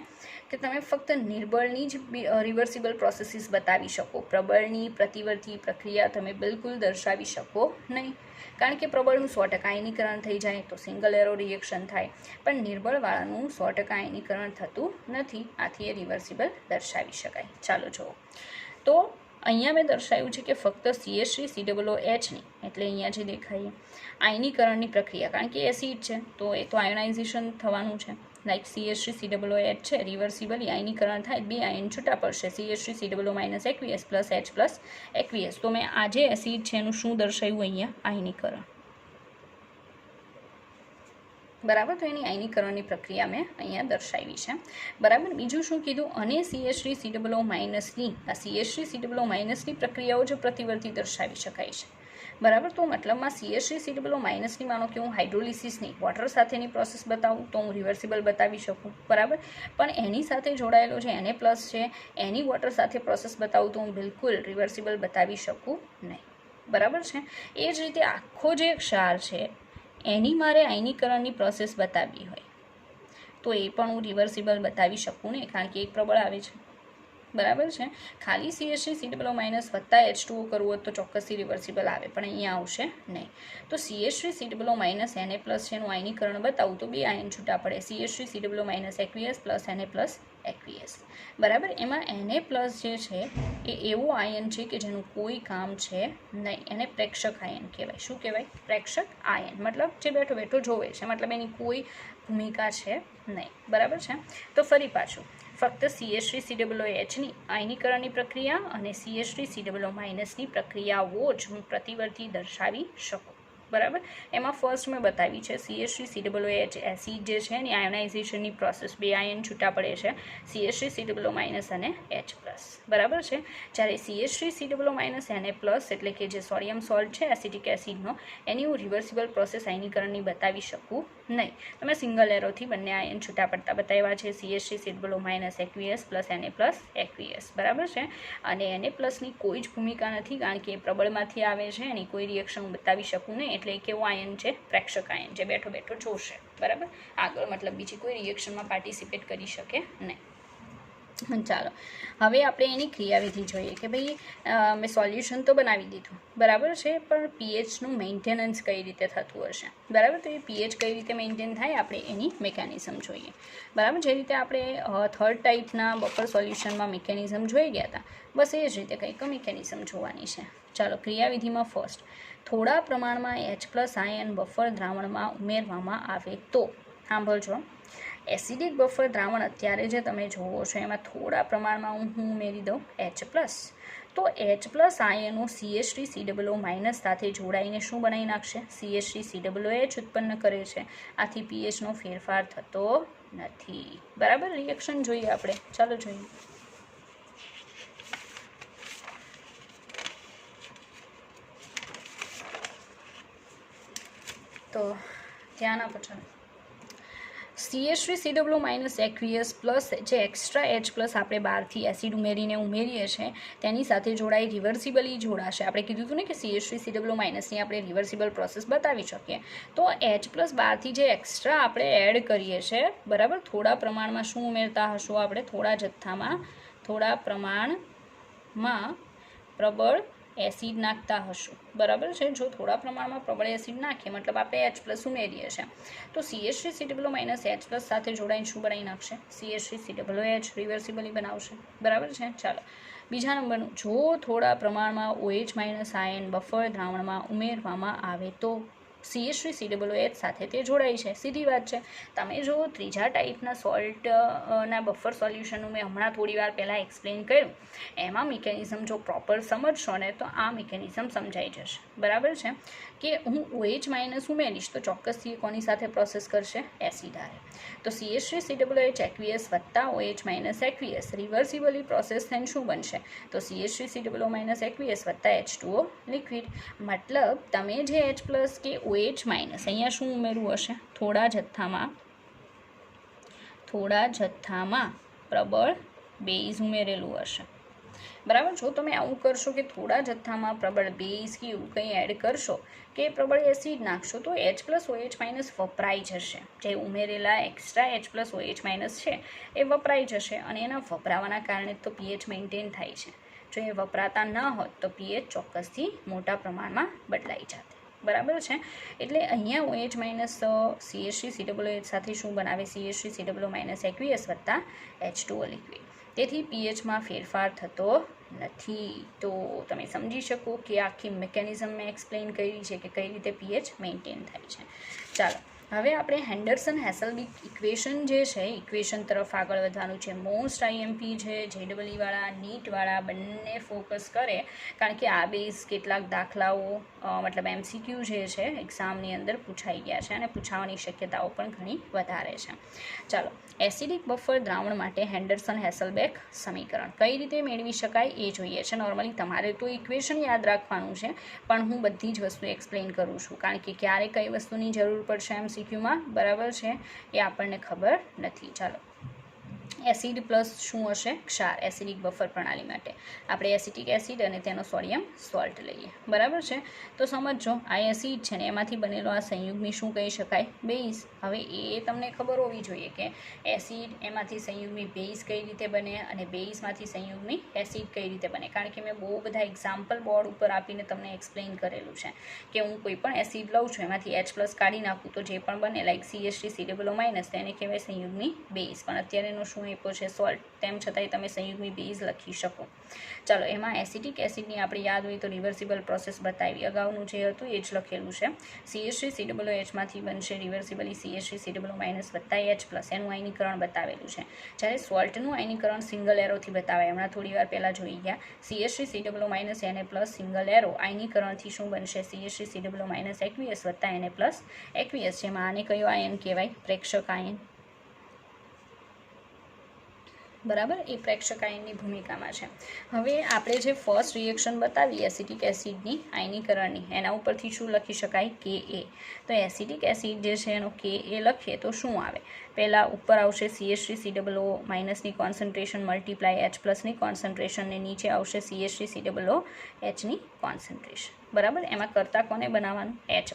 કે તમે ફક્ત નિર્બળની જ રિવર્સિબલ પ્રોસેસીસ બતાવી શકો, પ્રબળની પ્રતિવર્તી પ્રક્રિયા તમે બિલકુલ દર્શાવી શકો નહીં, કારણ કે પ્રબળનું 100% આયનીકરણ થઈ જાય તો સિંગલ એરો રિએક્શન થાય, પણ નિર્બળવાળાનું 100% આયનીકરણ થતું નથી, આથી એ રિવર્સિબલ દર્શાવી શકાય. ચાલો જુઓ. તો અહીંયા મેં દર્શાવ્યું છે કે ફક્ત CH3COOHની, એટલે અહીંયા જે દેખાય આયનીકરણની પ્રક્રિયા, કારણ કે એસિડ છે તો એ તો આયોનાઇઝેશન થવાનું છે. લાઈક CH3COOH છે, રિવર્સિબલી આયનીકરણ થાય, 2 આયન છૂટા પડશે, CH3COO- aqueous plus H plus aqueous. તો મેં આ જે એસિડ છે એનું શું દર્શાવ્યું અહીંયા? આયનીકરણ. બરાબર, તો એની આયનીકરણની પ્રક્રિયા મેં અહીંયા દર્શાવી છે. બરાબર, બીજું શું કીધું? અને CH3COO-ની આ CH3COO- પ્રક્રિયાઓ જો પ્રતિવર્તી દર્શાવી શકાય છે. બરાબર, તો મતલબમાં CH3COO- માનો કે હું હાઇડ્રોલિસિસની વોટર સાથેની પ્રોસેસ બતાવું તો હું રિવર્સિબલ બતાવી શકું. બરાબર, પણ એની સાથે જોડાયેલો છે Na+ છે, એની વોટર સાથે પ્રોસેસ બતાવું તો હું બિલકુલ રિવર્સિબલ બતાવી શકું નહીં. બરાબર છે. એ જ રીતે આખો જે ક્ષાર છે એની મારે આયનીકરણની પ્રોસેસ બતાવવી હોય તો એ પણ હું રિવર્સિબલ બતાવી શકું નહીં, કારણ કે એક પ્રબળ આવે છે. બરાબર છે. ખાલી CH3COO- વત્તા H2O કરવું હોય તો ચોક્કસથી રિવર્સિબલ આવે, પણ અહીંયા આવશે નહીં. તો CH3COO- Na+ છે એનું આયનીકરણ બતાવું તો 2 આયન છૂટા પડે, CH3COO- aqueous plus Na+ aqueous. બરાબર, એમાં Na+ જે છે એ એવું આયન છે કે જેનું કોઈ કામ છે નહીં, એને પ્રેક્ષક આયન કહેવાય. શું કહેવાય? પ્રેક્ષક આયન, મતલબ જે બેઠો બેઠો જોવે છે, મતલબ એની કોઈ ભૂમિકા છે નહીં. બરાબર છે. તો ફરી પાછું ફક્ત CH3COOHની આયનીકરણની પ્રક્રિયા અને CH3COO- પ્રક્રિયાઓ જ હું પ્રતિવર્તી દર્શાવી શકું. બરાબર, એમાં ફર્સ્ટ મેં બતાવી છે CH3COOH એસિડ જે છે એની આયોનાઇઝેશનની પ્રોસેસ, 2 આયન છૂટા પડે છે, CH3COO- અને H+. બરાબર છે. જ્યારે CH3COO- Na+ એટલે કે જે સોડિયમ સોલ્ટ છે એસિટિક એસિડનો, એની હું રિવર્સિબલ પ્રોસેસ આયનીકરણની બતાવી શકું નહીં. તમે સિંગલ એરોથી બંને આયન છૂટા પડતા બતાવ્યા છે, CH3COO- aqueous plus Na+ aqueous. બરાબર છે. અને Na+ની કોઈ જ ભૂમિકા નથી, કારણ કે એ પ્રબળમાંથી આવે છે, એની કોઈ રિએક્શન હું બતાવી શકું નહીં, એટલે કેવું આયન છે? પ્રેક્ષક આયન, જે બેઠો બેઠો જોશે. બરાબર, આગળ મતલબ બીજી કોઈ રિએક્શનમાં પાર્ટિસિપેટ કરી શકે નહીં. ચાલો, હવે આપણે એની ક્રિયાવિધિ જોઈએ કે ભાઈ મેં સોલ્યુશન તો બનાવી દીધું. બરાબર છે, પણ પીએચનું મેન્ટેનન્સ કઈ રીતે થતું હશે? બરાબર, તો એ પીએચ કઈ રીતે મેન્ટેન થાય આપણે એની મિકેનિઝમ જોઈએ. બરાબર, જે રીતે આપણે થર્ડ ટાઈપના બફર સોલ્યુશનમાં મિકેનિઝમ જોઈ ગયા હતા, બસ એ જ રીતે કંઈક મિકેનિઝમ જોવાની છે. ચાલો, ક્રિયાવિધિમાં ફર્સ્ટ થોડા પ્રમાણમાં H+ આયન બફર દ્રાવણમાં ઉમેરવામાં આવે તો, સાંભળજો, એસિડિક બફર દ્રાવણ અત્યારે જે તમે જોવો છો એમાં થોડા પ્રમાણમાં હું ઉમેરી દઉં H+, તો H+ આયનો CH3COO- સાથે જોડાઈને શું બનાવી નાખશે? CH3COOH ઉત્પન્ન કરે છે, આથી પીએચનો ફેરફાર થતો નથી. બરાબર, રિએક્શન જોઈએ આપણે. ચાલો જોઈએ. તો ધ્યાન આપો. ચાલો, CH3COO- aqueous પ્લસ જે એક્સ્ટ્રા H+ આપણે બહારથી એસિડ ઉમેરીએ છીએ તેની સાથે જોડાઈ રિવર્સિબલી જોડાશે. આપણે કીધું હતું ને કે CH3COO- આપણે રિવર્સિબલ પ્રોસેસ બતાવી શકીએ. તો H+ બહારથી જે એક્સ્ટ્રા આપણે એડ કરીએ છીએ, બરાબર, થોડા પ્રમાણમાં શું ઉમેરતા હશો આપણે? થોડા જથ્થામાં, થોડા પ્રમાણમાં પ્રબળ એસિડ નાખતા હશું. બરાબર છે. જો થોડા પ્રમાણમાં પ્રબળ એસિડ નાખીએ, મતલબ આપણે H+ ઉમેરીએ છીએ, તો CH3COO- H+ સાથે જોડાઈને શું બનાવી નાખશે? CH3COOH રિવર્સિબલી બનાવશે. બરાબર છે. ચાલો, બીજા નંબરનું, જો થોડા પ્રમાણમાં OH- આયન બફર દ્રાવણમાં ઉમેરવામાં આવે તો CH3COOH સાથે તે જોડાય છે. સીધી વાત છે. તમે જો ત્રીજા ટાઈપના સોલ્ટના બફર સોલ્યુશનનું મેં હમણાં થોડી વાર પહેલાં એક્સપ્લેન કર્યું, એમાં મિકેનિઝમ જો પ્રોપર સમજશો ને તો આ મિકેનિઝમ સમજાઈ જશે. બરાબર છે, કે હું OH- ઉમેરીશ તો ચોક્કસથી કોની સાથે પ્રોસેસ કરશે? એસિડ હારે. તો CH3COOH aqueous વત્તા OH- aqueous રિવર્સિબલી પ્રોસેસ થઈને શું બનશે? તો CH3COO- aqueous વત્તા H2O લિક્વિડ. મતલબ તમે જે H+ કે OH- અહીંયા શું ઉમેરવું હશે? થોડા જથ્થામાં પ્રબળ બેઝ ઉમેરેલું હશે. બરાબર. જો તમે આવું કરશો કે થોડા જથ્થામાં પ્રબળ બેઝ કે એવું કંઈ એડ કરશો કે પ્રબળ એસિડ નાખશો તો H+OH- વપરાઈ જશે. જે ઉમેરેલા એક્સ્ટ્રા H+OH- છે એ વપરાઈ જશે અને એના વપરાવાના કારણે તો pH મેન્ટેન થાય છે. જો એ વપરાતા ન હોત તો pH ચોક્કસથી મોટા પ્રમાણમાં બદલાઈ જાત. બરાબર છે. એટલે અહીંયા OH- CH3COOH સાથે શું બનાવે? CH3COO- aqueous વત્તા H2O લિક્વિડ. તેથી પીએચમાં ફેરફાર થતો નથી. તો તમે સમજી શકો કે આખી મિકેનિઝમ મેં એક્સપ્લેન કરી છે કે કઈ રીતે પીએચ મેન્ટેન થાય છે. ચાલો હવે આપણે હેન્ડરસન-હેસેલ્બી ઇક્વેશન જે છે ઇક્વેશન તરફ આગળ વધવાનું છે. મોસ્ટ આઈએમપી છે, JEE વાળા, નીટવાળા બંને ફોકસ કરે, કારણ કે આ બેઝ કેટલાક દાખલાઓ મતલબ MCQ જે છે એક્ઝામની અંદર પૂછાઈ ગયા છે અને પૂછાવાની શક્યતાઓ પણ ઘણી વધારે છે. ચાલો, એસિડિક બફર દ્રાવણ માટે હેન્ડરસન-હેસેલ્બેક સમીકરણ કઈ રીતે મેળવી શકાય એ જોઈએ છે. નોર્મલી તમારે તો ઇક્વેશન યાદ રાખવાનું છે, પણ હું બધી જ વસ્તુ એક્સપ્લેન કરું છું, કારણ કે ક્યારે કઈ વસ્તુની જરૂર પડશે MCQમાં, બરાબર છે, એ આપણને ખબર નથી. ચાલો, એસિડ પ્લસ શું હશે? ક્ષાર. એસિડિક બફર પ્રણાલી માટે આપણે એસિટિક એસિડ અને તેનો સોડિયમ સોલ્ટ લઈએ. બરાબર છે. તો સમજો આ એસિડ છે ને એમાંથી બનેલો આ સંયુગ્મી શું કહી શકાય? બેઝ. હવે એ તમને ખબર હોવી જોઈએ કે એસિડ એમાંથી સંયુગ્મી બેઝ કઈ રીતે બને અને બેઝમાંથી સંયુગ્મી એસિડ કઈ રીતે બને, કારણ કે મેં બહુ બધા એક્ઝામ્પલ બોર્ડ ઉપર આપીને તમને એક્સપ્લેન કરેલું છે કે હું કોઈ પણ એસિડ લઉં છું, એમાંથી H+ કાઢી નાખું તો જે પણ બને લાઈક CH3COO- તેને કહેવાય સંયુગ્મી બેઝ. પણ અત્યારે એનો શું આપ્યો છે? સોલ્ટ. તેમ છતાંય તમે સંયુગ્મી બેઝ લખી શકો. ચાલો, એમાં એસિટિક એસિડની આપણે યાદ હોય તો રિવર્સિબલ પ્રોસેસ બતાવી. અગાઉનું જે હતું એ જ લખેલું છે. CH3COOH માંથી બનશે રિવર્સિબલી CH3COO- વત્તા H+. એનું આયનીકરણ બતાવેલું છે. જ્યારે સોલ્ટનું આયનીકરણ સિંગલ એરોથી બતાવે. હમણાં થોડી વાર પહેલાં જોઈ ગયા. CH3COO- Na+ સિંગલ એરો આયનીકરણથી શું બનશે? CH3COO- aqueous વત્તા Na+ aqueous. જેમાં આને કયો આયન કહેવાય? પ્રેક્ષક આયન. બરાબર, એ પ્રેક્ષક આયનની ભૂમિકામાં છે. હવે આપણે જે ફર્સ્ટ રિએક્શન બતાવી એસિટિક એસિડની આયનીકરણની, એના ઉપરથી શું લખી શકાય? Ka. તો એસિટિક એસિડ જે છે એનો Ka લખીએ તો શું આવે? પહેલાં ઉપર આવશે CH3COO- ની કોન્સન્ટ્રેશન મલ્ટીપ્લાય H+ ની કોન્સન્ટ્રેશન, ને નીચે આવશે CH3COOH ની કોન્સન્ટ્રેશન. બરાબર, એમાં કરતા કોને બનાવવાનું? H+.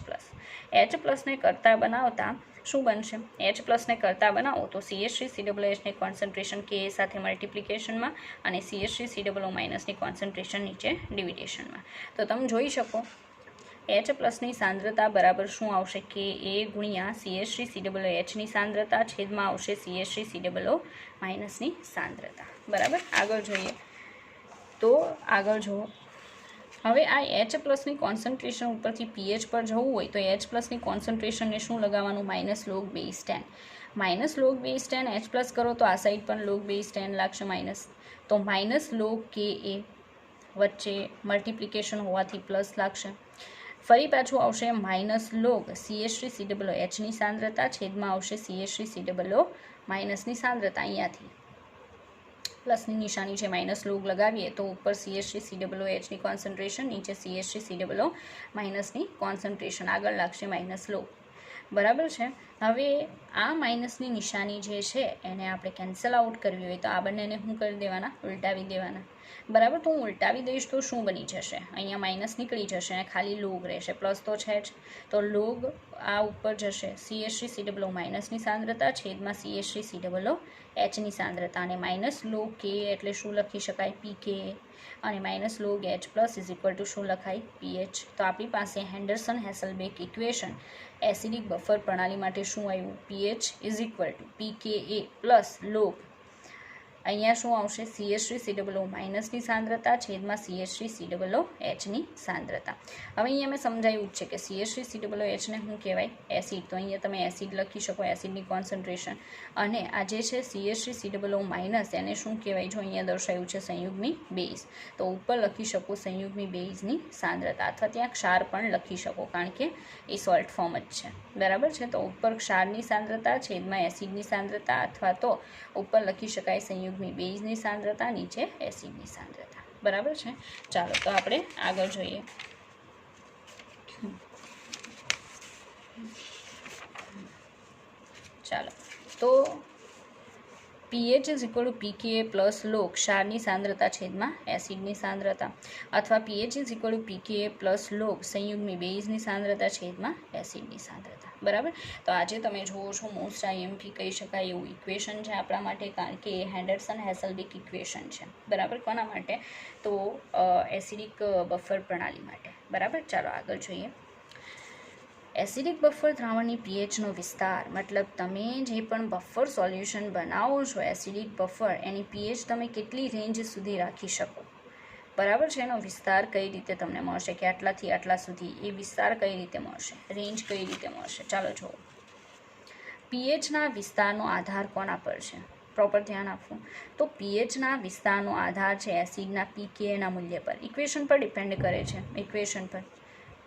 ને કરતા બનાવતા શું બનશે? H+ ને કરતા બનાવો તો CH3COOH ની કોન્સન્ટ્રેશન Ka સાથે મલ્ટિપ્લિકેશનમાં અને CH3COO- ની કોન્સન્ટ્રેશન નીચે ડિવિડેશનમાં. તો તમે જોઈ શકો H+ ની સાંદ્રતા બરાબર શું આવશે? Ka ગુણ્યા CH3COOH ની સાંદ્રતા છેદમાં આવશે CH3COO- ની સાંદ્રતા. બરાબર, આગળ જોઈએ તો આગળ જુઓ. હવે આ H+ ની કોન્સન્ટ્રેશન ઉપરથી pH પર જવું હોય તો H+ ની કોન્સન્ટ્રેશનને શું લગાવવાનું? -log base 10 H+ કરો તો આ સાઈડ પણ log base 10 લાગશે માઇનસ. તો -log Ka વચ્ચે મલ્ટિપ્લિકેશન હોવાથી પ્લસ લાગશે. ફરી પાછું આવશે -log CH3COOH ની સાંદ્રતા છેદમાં આવશે CH3COO- ની સાંદ્રતા. અહીંયાથી પ્લસની નિશાની છે, -log લગાવીએ તો ઉપર CH3COOH ની કોન્સન્ટ્રેશન, નીચે CH3COO- ની કોન્સન્ટ્રેશન, આગળ લાગશે -log. બરાબર છે. હવે આ માઇનસની નિશાની જે છે એને આપણે કેન્સલ આઉટ કરવી હોય તો આ બંનેને શું કરી દેવાના? ઉલટાવી દેવાના. બરાબર, તો હું ઉલટાવી દઈશ તો શું બની જશે? અહીંયા માઇનસ નીકળી જશે અને ખાલી લોગ રહેશે. પ્લસ તો છે જ, તો લોગ આ ઉપર જશે CH3COO- ની સાંદ્રતા છેદમાં CH3COOH ની સાંદ્રતા, અને -log Ka એટલે શું લખી શકાય? Pka, અને -log H+ શું લખાય? pH. તો આપણી પાસે હેન્ડરસન-હેસેલ્બેક ઇક્વેશન એસિડિક બફર પ્રણાલી માટે શું આવ્યું? pH pKa log, અહીંયા શું આવશે? CH3COO- ની સાંદ્રતા છેદમાં CH3COOH ની સાંદ્રતા. હવે અહીંયા મેં સમજાવ્યું જ છે કે CH3COOH ને શું કહેવાય? એસિડ. તો અહીંયા તમે એસિડ લખી શકો, એસિડની કોન્સન્ટ્રેશન. અને આ જે છે CH3COO- એને શું કહેવાય? જો અહીંયા દર્શાવ્યું છે સંયુગ્મી બેઝ, તો ઉપર લખી શકો સંયુગ્મી બેઝની સાંદ્રતા, અથવા ત્યાં ક્ષાર પણ લખી શકો, કારણ કે એ સોલ્ટ ફોર્મ જ છે. બરાબર છે. તો ઉપર ક્ષારની સાંદ્રતા છેદમાં એસિડની સાંદ્રતા, અથવા તો ઉપર લખી શકાય સંયુગ્મી બેઝની સાંદ્રતા, નીચે એસિડની સાંદ્રતા. બરાબર છે. ચાલો, તો આપણે આગળ જોઈએ. ચાલો, તો pH is equal to pK plus log ક્ષારની સાંદ્રતા છેદમાં એસિડની સાંદ્રતા, અથવા pH is equal to pK plus log સંયુગ્મી બેઝની સાંદ્રતા છેદમાં એસિડની સાંદ્રતા. બરાબર. તો આજે તમે જુઓ છો મોસ્ટ આઈએમપી કહી શકાય એવું ઇક્વેશન છે આપણા માટે, કારણ કે એ હેન્ડરસન હેસલબીક ઇક્વેશન છે. બરાબર. કોના માટે? તો એસિડિક બફર પ્રણાલી માટે. બરાબર. ચાલો આગળ જોઈએ. એસિડિક બફર દ્રાવણની પીએચનો વિસ્તાર, મતલબ તમે જે પણ બફર સોલ્યુશન બનાવો છો એસિડિક બફર, એની પીએચ તમે કેટલી રેન્જ સુધી રાખી શકો. બરાબર છે. એનો વિસ્તાર કઈ રીતે તમને મળશે કે આટલાથી આટલા સુધી, એ વિસ્તાર કઈ રીતે મળશે, રેન્જ કઈ રીતે મળશે. ચાલો જુઓ. પીએચના વિસ્તારનો આધાર કોના પર છે? પ્રોપર ધ્યાન આપવું. તો પીએચના વિસ્તારનો આધાર છે એસિડના પીકેના મૂલ્ય પર. ઇક્વેશન પર ડિપેન્ડ કરે છે. ઇક્વેશન પર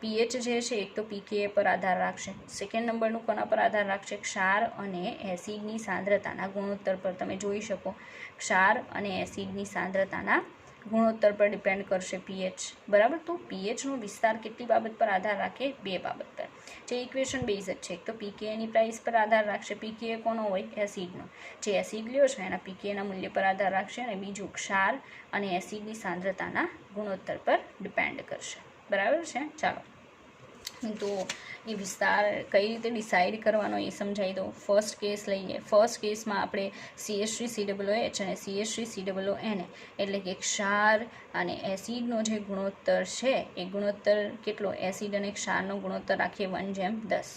પીએચ જે છે એક તો પીકે પર આધાર રાખશે, સેકન્ડ નંબરનું કોના પર આધાર રાખશે? ક્ષાર અને એસિડની સાંદ્રતાના ગુણોત્તર પર. તમે જોઈ શકો ક્ષાર અને એસિડની સાંદ્રતાના ગુણોત્તર પર ડિપેન્ડ કરશે પીએચ. બરાબર. તો પીએચનો વિસ્તાર કેટલી બાબત પર આધાર રાખે? બે બાબત પર. જે ઇક્વેશન બેઝ જ છે. એક તો પીકેની પ્રાઇસ પર આધાર રાખશે. પીકે કોનો હોય? એસિડનો. જે એસિડ લ્યો છો એના પીકેના મૂલ્ય પર આધાર રાખશે. અને બીજું ક્ષાર અને એસિડની સાંદ્રતાના ગુણોત્તર પર ડિપેન્ડ કરશે. બરાબર છે. ચાલો, તો એ વિસ્તાર કઈ રીતે ડિસાઇડ કરવાનો એ સમજાવી દો. ફર્સ્ટ કેસ લઈએ. ફર્સ્ટ કેસમાં આપણે CH3COOH અને CH3COON એટલે કે ક્ષાર અને એસિડનો જે ગુણોત્તર છે એ ગુણોત્તર કેટલો? એસિડ અને ક્ષારનો ગુણોત્તર રાખીએ 1:10.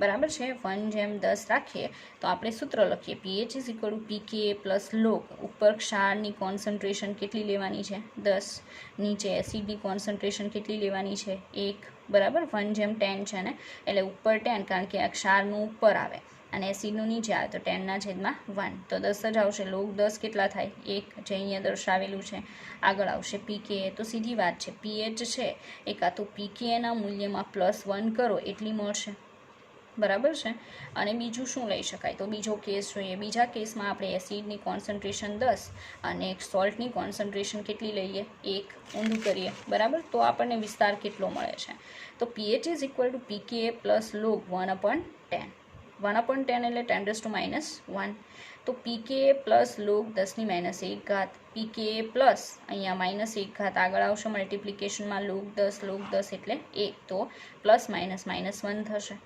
બરાબર છે. 1:10 રાખીએ તો આપણે સૂત્ર લખીએ pH is equal to pK plus log. ઉપર ક્ષારની કોન્સન્ટ્રેશન કેટલી લેવાની છે? 10. નીચે એસિડની કોન્સન્ટ્રેશન કેટલી લેવાની છે? 1. બરાબર. 1:10 છે ને, એટલે ઉપર 10 કારણ કે આ ક્ષારનું ઉપર આવે અને એસિડનું નીચે આવે તો 10/1. તો 10 જ આવશે. લોગ 10 કેટલા થાય? 1, જે અહીંયા દર્શાવેલું છે. આગળ આવશે પીકે. તો સીધી વાત છે, પીએચ છે એ કાં તો પીકેના મૂલ્યમાં +1 કરો એટલી મળશે. બરાબર છે. અને બીજું શું લઈ શકાય? તો બીજો કેસ જોઈએ. બીજા કેસમાં આપણે એસિડની કોન્સન્ટ્રેશન 10 અને સોલ્ટની કોન્સન્ટ્રેશન કેટલી લઈએ? 1. ઊંધું કરીએ. બરાબર. તો આપણને વિસ્તાર કેટલો મળે છે? તો pH is equal to pK plus log 1/10. 1/10 એટલે 10⁻1. તો pK plus log 10⁻1. PK plus અહીંયા -1 આગળ આવશે મલ્ટિપ્લિકેશનમાં. લોગ 10 એટલે 1. તો +- થશે.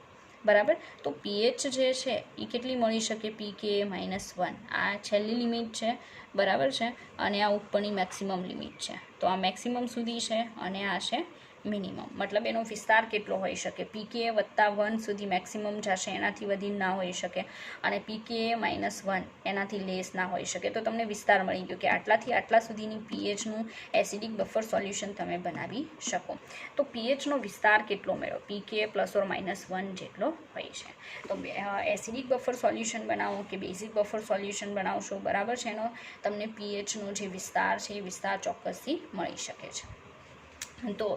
બરાબર. તો પીએચ જે છે એ કેટલી મળી શકે? પીકે -1. આ છેલ્લી લિમિટ છે. બરાબર છે. અને આ ઉપરની મેક્સિમમ લિમિટ છે. તો આ મેક્સિમમ સુધી છે અને આ છે મિનિમમ. મતલબ એનો વિસ્તાર કેટલો હોઈ શકે? પીકે +1 સુધી મેક્સિમમ જશે, એનાથી વધી ના હોઈ શકે. અને પીકે -1 એનાથી લેસ ના હોઈ શકે. તો તમને વિસ્તાર મળી ગયો કે આટલાથી આટલા સુધીની પીએચનું એસિડિક બફર સોલ્યુશન તમે બનાવી શકો. તો પીએચનો વિસ્તાર કેટલો મેળવો? પીકે ±1 જેટલો હોય છે. તો એસિડિક બફર સોલ્યુશન બનાવો કે બેઝિક બફર સોલ્યુશન બનાવશો, બરાબર છે, એનો તમને પીએચનો જે વિસ્તાર છે એ વિસ્તાર ચોક્કસથી મળી શકે છે. તો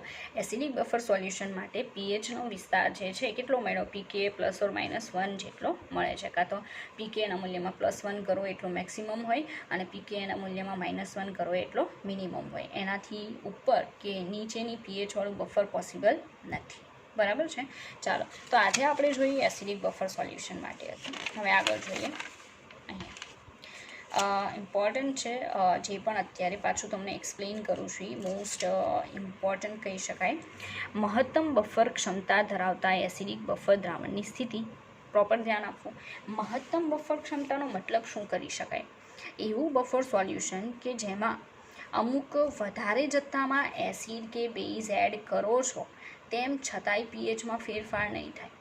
એસિડિક બફર સોલ્યુશન માટે પીએચનો વિસ્તાર જે છે કેટલો મેળવો? પીકે ±1 જેટલો મળે છે. કાં તો પીકેના મૂલ્યમાં +1 કરો એટલો મેક્સિમમ હોય અને પીકેના મૂલ્યમાં -1 કરો એટલો મિનિમમ હોય. એનાથી ઉપર કે નીચેની પીએચવાળું બફર પોસિબલ નથી. બરાબર છે. ચાલો, તો આજે આપણે જોઈએ એસિડિક બફર સોલ્યુશન માટે હતું. હવે આગળ જોઈએ. અહીંયા ઇમ્પોર્ટન્ટ છે જે પણ અત્યારે પાછું તમને એક્સપ્લેન કરું છું એ મોસ્ટ ઇમ્પોર્ટન્ટ કહી શકાય. મહત્તમ બફર ક્ષમતા ધરાવતા એસિડિક બફર દ્રાવણની સ્થિતિ. પ્રોપર ધ્યાન આપવું. મહત્તમ બફર ક્ષમતાનો મતલબ શું કરી શકાય? એવું બફર સોલ્યુશન કે જેમાં અમુક વધારે જથ્થામાં એસિડ કે બેઝ એડ કરો છો તેમ છતાંય પીએચમાં ફેરફાર નહીં થાય.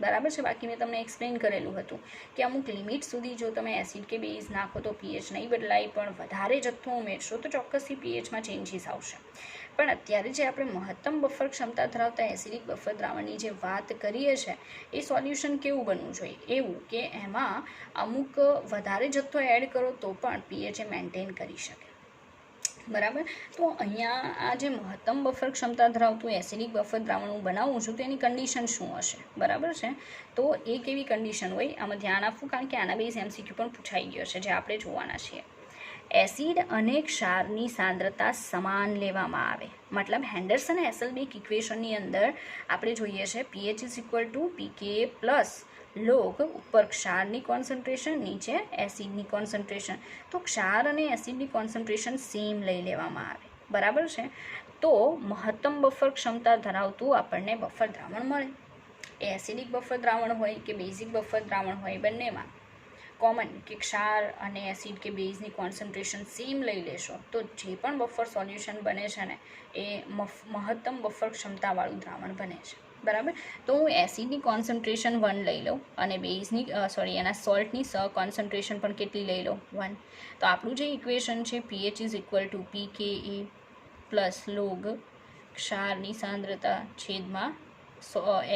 બરાબર છે. બાકી મેં તમને એક્સપ્લેન કરેલું હતું કે અમુક લિમિટ સુધી જો તમે એસિડ કે બેઝ નાખો તો પીએચ નહીં બદલાય, પણ વધારે જથ્થો ઉમેરશો તો ચોક્કસથી પીએચમાં ચેન્જીસ આવશે. પણ અત્યારે જે આપણે મહત્તમ બફર ક્ષમતા ધરાવતા એસિડિક બફર દ્રાવણની જે વાત કરીએ છીએ એ સોલ્યુશન કેવું બનવું જોઈએ? એવું કે એમાં અમુક વધારે જથ્થો એડ કરો તો પણ પીએચ મેન્ટેન કરી શકે. બરાબર. તો અહીંયા આ જે મહત્તમ બફર ક્ષમતા ધરાવતું એસિડિક બફર દ્રાવણ હું બનાવું છું તો એની કન્ડિશન શું હશે? બરાબર છે. તો એ કેવી કન્ડિશન હોય આમાં ધ્યાન આપવું, કારણ કે આના બેઝ MCQ પણ પૂછાઈ ગયો છે જે આપણે જોવાના છીએ. એસિડ અને ક્ષારની સાંદ્રતા સમાન લેવામાં આવે. મતલબ હેન્ડરસન હેસલબીક ઇક્વેશનની અંદર આપણે જોઈએ છે pH is equal to pK plus log ઉપર ક્ષારની કોન્સન્ટ્રેશન, નીચે એસિડની કોન્સન્ટ્રેશન. તો ક્ષાર અને એસિડની કોન્સન્ટ્રેશન સેમ લઈ લેવામાં આવે, બરાબર છે. તો મહત્તમ બફર ક્ષમતા ધરાવતું આપણને બફર દ્રાવણ મળે. એ એસિડિક બફર દ્રાવણ હોય કે બેઝિક બફર દ્રાવણ હોય, બંનેમાં કોમન કે ક્ષાર અને એસિડ કે બેઝની કોન્સન્ટ્રેશન સેમ લઈ લેશો તો જે પણ બફર સોલ્યુશન બને છે ને એ મહત્તમ બફર ક્ષમતાવાળું દ્રાવણ બને છે, બરાબર. તો હું એસિડની કોન્સન્ટ્રેશન 1 લઈ લઉં અને બેઝની એના સોલ્ટની કોન્સન્ટ્રેશન પણ કેટલી લઈ લઉં, 1. તો આપણું જે ઇક્વેશન છે pH is equal to pKa plus log ક્ષારની સાંદ્રતા છેદમાં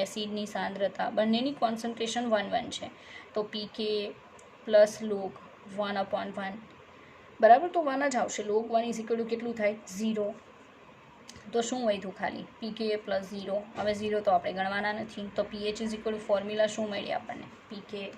એસિડની સાંદ્રતા, બંનેની કોન્સન્ટ્રેશન 1 છે. તો pKa પ્લસ લોગ 1/1, બરાબર. તો 1 જ આવશે. લોગ 1 ઇઝ ઇક્વલ ટુ કેટલું થાય, 0. તો શું વધ્યું, ખાલી pKa પ્લસ 0. હવે 0 તો આપણે ગણવાના નથી. તો pH is equal two formula શું મળી આપણને, pKa,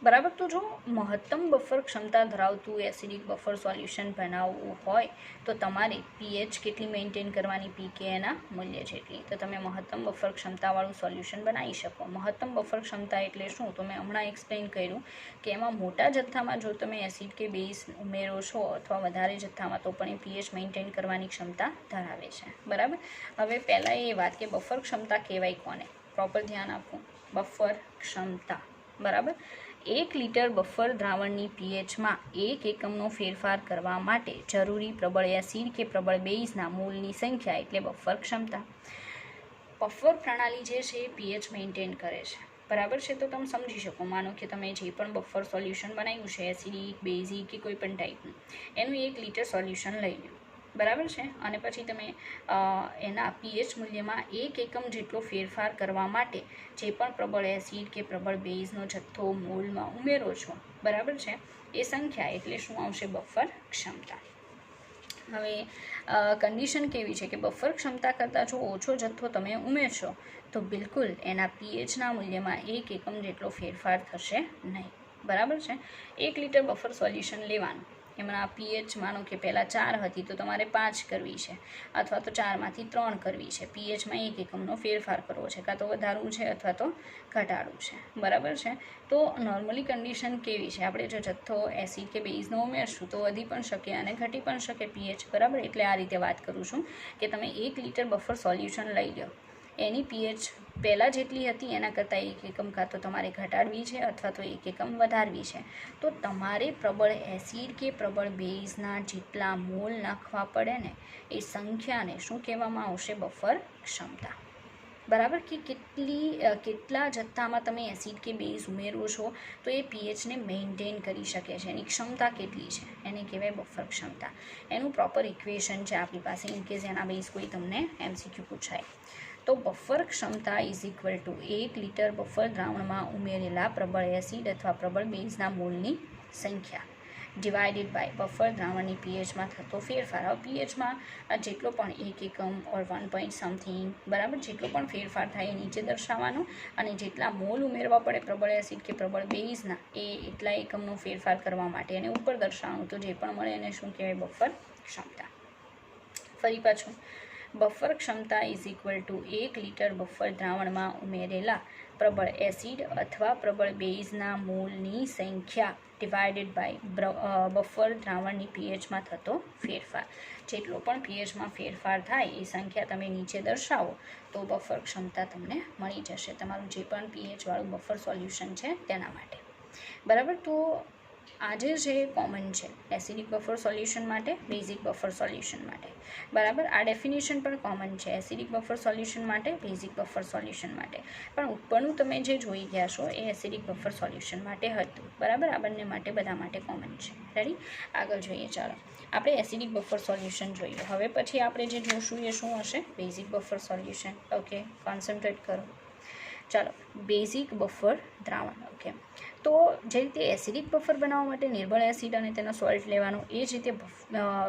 બરાબર. તો જો મહત્તમ બફર ક્ષમતા ધરાવતું એસિડિક બફર સોલ્યુશન બનાવવું હોય તો તમારે pH કેટલી મેન્ટેન કરવાની, pKaના મૂલ્ય જેટલી. તો તમે મહત્તમ બફર ક્ષમતાવાળું સોલ્યુશન બનાવી શકો. મહત્તમ બફર ક્ષમતા એટલે શું, તો મેં હમણાં એક્સપ્લેન કર્યું કે એમાં મોટા જથ્થામાં જો તમે એસિડ કે બેઝ ઉમેરો છો અથવા વધારે જથ્થામાં તો પણ એ pH મેન્ટેન કરવાની ક્ષમતા ધરાવે છે, બરાબર. હવે પહેલાં એ વાત કે બફર ક્ષમતા કહેવાય કોને, પ્રોપર ધ્યાન આપવું. બફર ક્ષમતા, બરાબર. 1 લિટર બફર દ્રાવણની pHમાં 1 એકમનો ફેરફાર કરવા માટે જરૂરી પ્રબળ એસિડ કે પ્રબળ બેઝના મોલની સંખ્યા એટલે બફર ક્ષમતા. બફર પ્રણાલી જે છે એ pH મેન્ટેન કરે છે, બરાબર છે. તો તમે સમજી શકો, માનો કે તમે જે પણ બફર સોલ્યુશન બનાવ્યું છે એસિડિક, બેઝિક કે કોઈ પણ ટાઈપનું, એનું 1 લિટર સોલ્યુશન લઈ લો, બરાબર છે. અને પછી તમે એના pH મૂલ્યમાં 1 એકમ જેટલો ફેરફાર કરવા માટે જે પણ પ્રબળ એસિડ કે પ્રબળ બેઝનો જથ્થો મોલમાં ઉમેરો છો, બરાબર છે, એ સંખ્યા એટલે શું આવશે, બફર ક્ષમતા. હવે કન્ડિશન કેવી છે કે બફર ક્ષમતા કરતાં જો ઓછો જથ્થો તમે ઉમેરશો તો બિલકુલ એના pHના મૂલ્યમાં 1 એકમ જેટલો ફેરફાર થશે નહીં, બરાબર છે. 1 લિટર બફર સોલ્યુશન લેવાનું, એમાં pH માનો કે પહેલાં 4 હતી તો તમારે 5 કરવી છે, અથવા તો 4માંથી 3 કરવી છે. pHમાં 1 એકમનો ફેરફાર કરવો છે, કાં તો વધારવું છે અથવા તો ઘટાડવું છે, બરાબર છે. તો નોર્મલી કન્ડિશન કેવી છે, આપણે જો જથ્થો એસિડ કે બેઝનો ઉમેરશું તો વધી પણ શકે અને ઘટી પણ શકે pH, બરાબર. એટલે આ રીતે વાત કરું છું કે તમે 1 લિટર બફર સોલ્યુશન લઈ લો, એની pH પહેલાં જેટલી હતી એના કરતાં 1 એકમ કાં તો તમારે ઘટાડવી છે અથવા તો 1 એકમ વધારવી છે. તો તમારે પ્રબળ એસિડ કે પ્રબળ બેઝના જેટલા મોલ નાખવા પડે ને એ સંખ્યાને શું કહેવામાં આવશે, બફર ક્ષમતા, બરાબર. કે કેટલા જથ્થામાં તમે એસિડ કે બેઝ ઉમેરો છો તો એ pHને મેન્ટેન કરી શકે છે, એની ક્ષમતા કેટલી છે એને કહેવાય બફર ક્ષમતા. એનું પ્રોપર ઇક્વેશન છે આપણી પાસે, ઇનકેસ એના બેઝ કોઈ તમને MCQ પૂછાય તો બફર ક્ષમતા is equal to 1 litre buffer દ્રાવણમાં ઉમેરેલા પ્રબળ એસિડ અથવા પ્રબળ બેઝના મોલની સંખ્યા ડિવાઇડેડ બાય બફર દ્રાવણની pHમાં થતો ફેરફાર. હવે pHમાં જેટલો પણ 1 એકમ ઓર 1 પોઈન્ટ સમથિંગ, બરાબર, જેટલો પણ ફેરફાર થાય એ નીચે દર્શાવવાનો અને જેટલા મોલ ઉમેરવા પડે પ્રબળ એસિડ કે પ્રબળ બેઝના એ એટલા એકમનો ફેરફાર કરવા માટે એને ઉપર દર્શાવવાનું. તો જે પણ મળે એને શું કહેવાય, બફર ક્ષમતા. ફરી પાછું, બફર ક્ષમતા is equal to 1 litre buffer દ્રાવણમાં ઉમેરેલા પ્રબળ એસિડ અથવા પ્રબળ બેઝના મોલની સંખ્યા ડિવાઇડેડ બાય બફર દ્રાવણની pHમાં થતો ફેરફાર. જેટલો પણ pHમાં ફેરફાર થાય એ સંખ્યા તમે નીચે દર્શાવો તો બફર ક્ષમતા તમને મળી જશે, તમારું જે પણ pHવાળું બફર સોલ્યુશન છે તેના માટે, બરાબર. તો આજે જે કોમન છે એસિડિક બફર સોલ્યુશન માટે, બેઝિક બફર સોલ્યુશન માટે, બરાબર. આ ડેફિનેશન પણ કોમન છે એસિડિક બફર સોલ્યુશન માટે, બેઝિક બફર સોલ્યુશન માટે. પણ ઉપરનું તમે જે જોઈ ગયા છો એ એસિડિક બફર સોલ્યુશન માટે હતું, બરાબર. આ બંને માટે, બધા માટે કોમન છે. રેડી, આગળ જોઈએ. ચાલો આપણે એસિડિક બફર સોલ્યુશન જોઈએ. હવે પછી આપણે જે જોશું એ શું હશે, basic buffer solution. Okay, concentrate કરો. ચાલો, બેઝિક બફર દ્રાવણ. ઓકે, તો જે રીતે એસિડિક બફર બનાવવા માટે નિર્બળ એસિડ અને તેનો સોલ્ટ લેવાનો, એ જ રીતે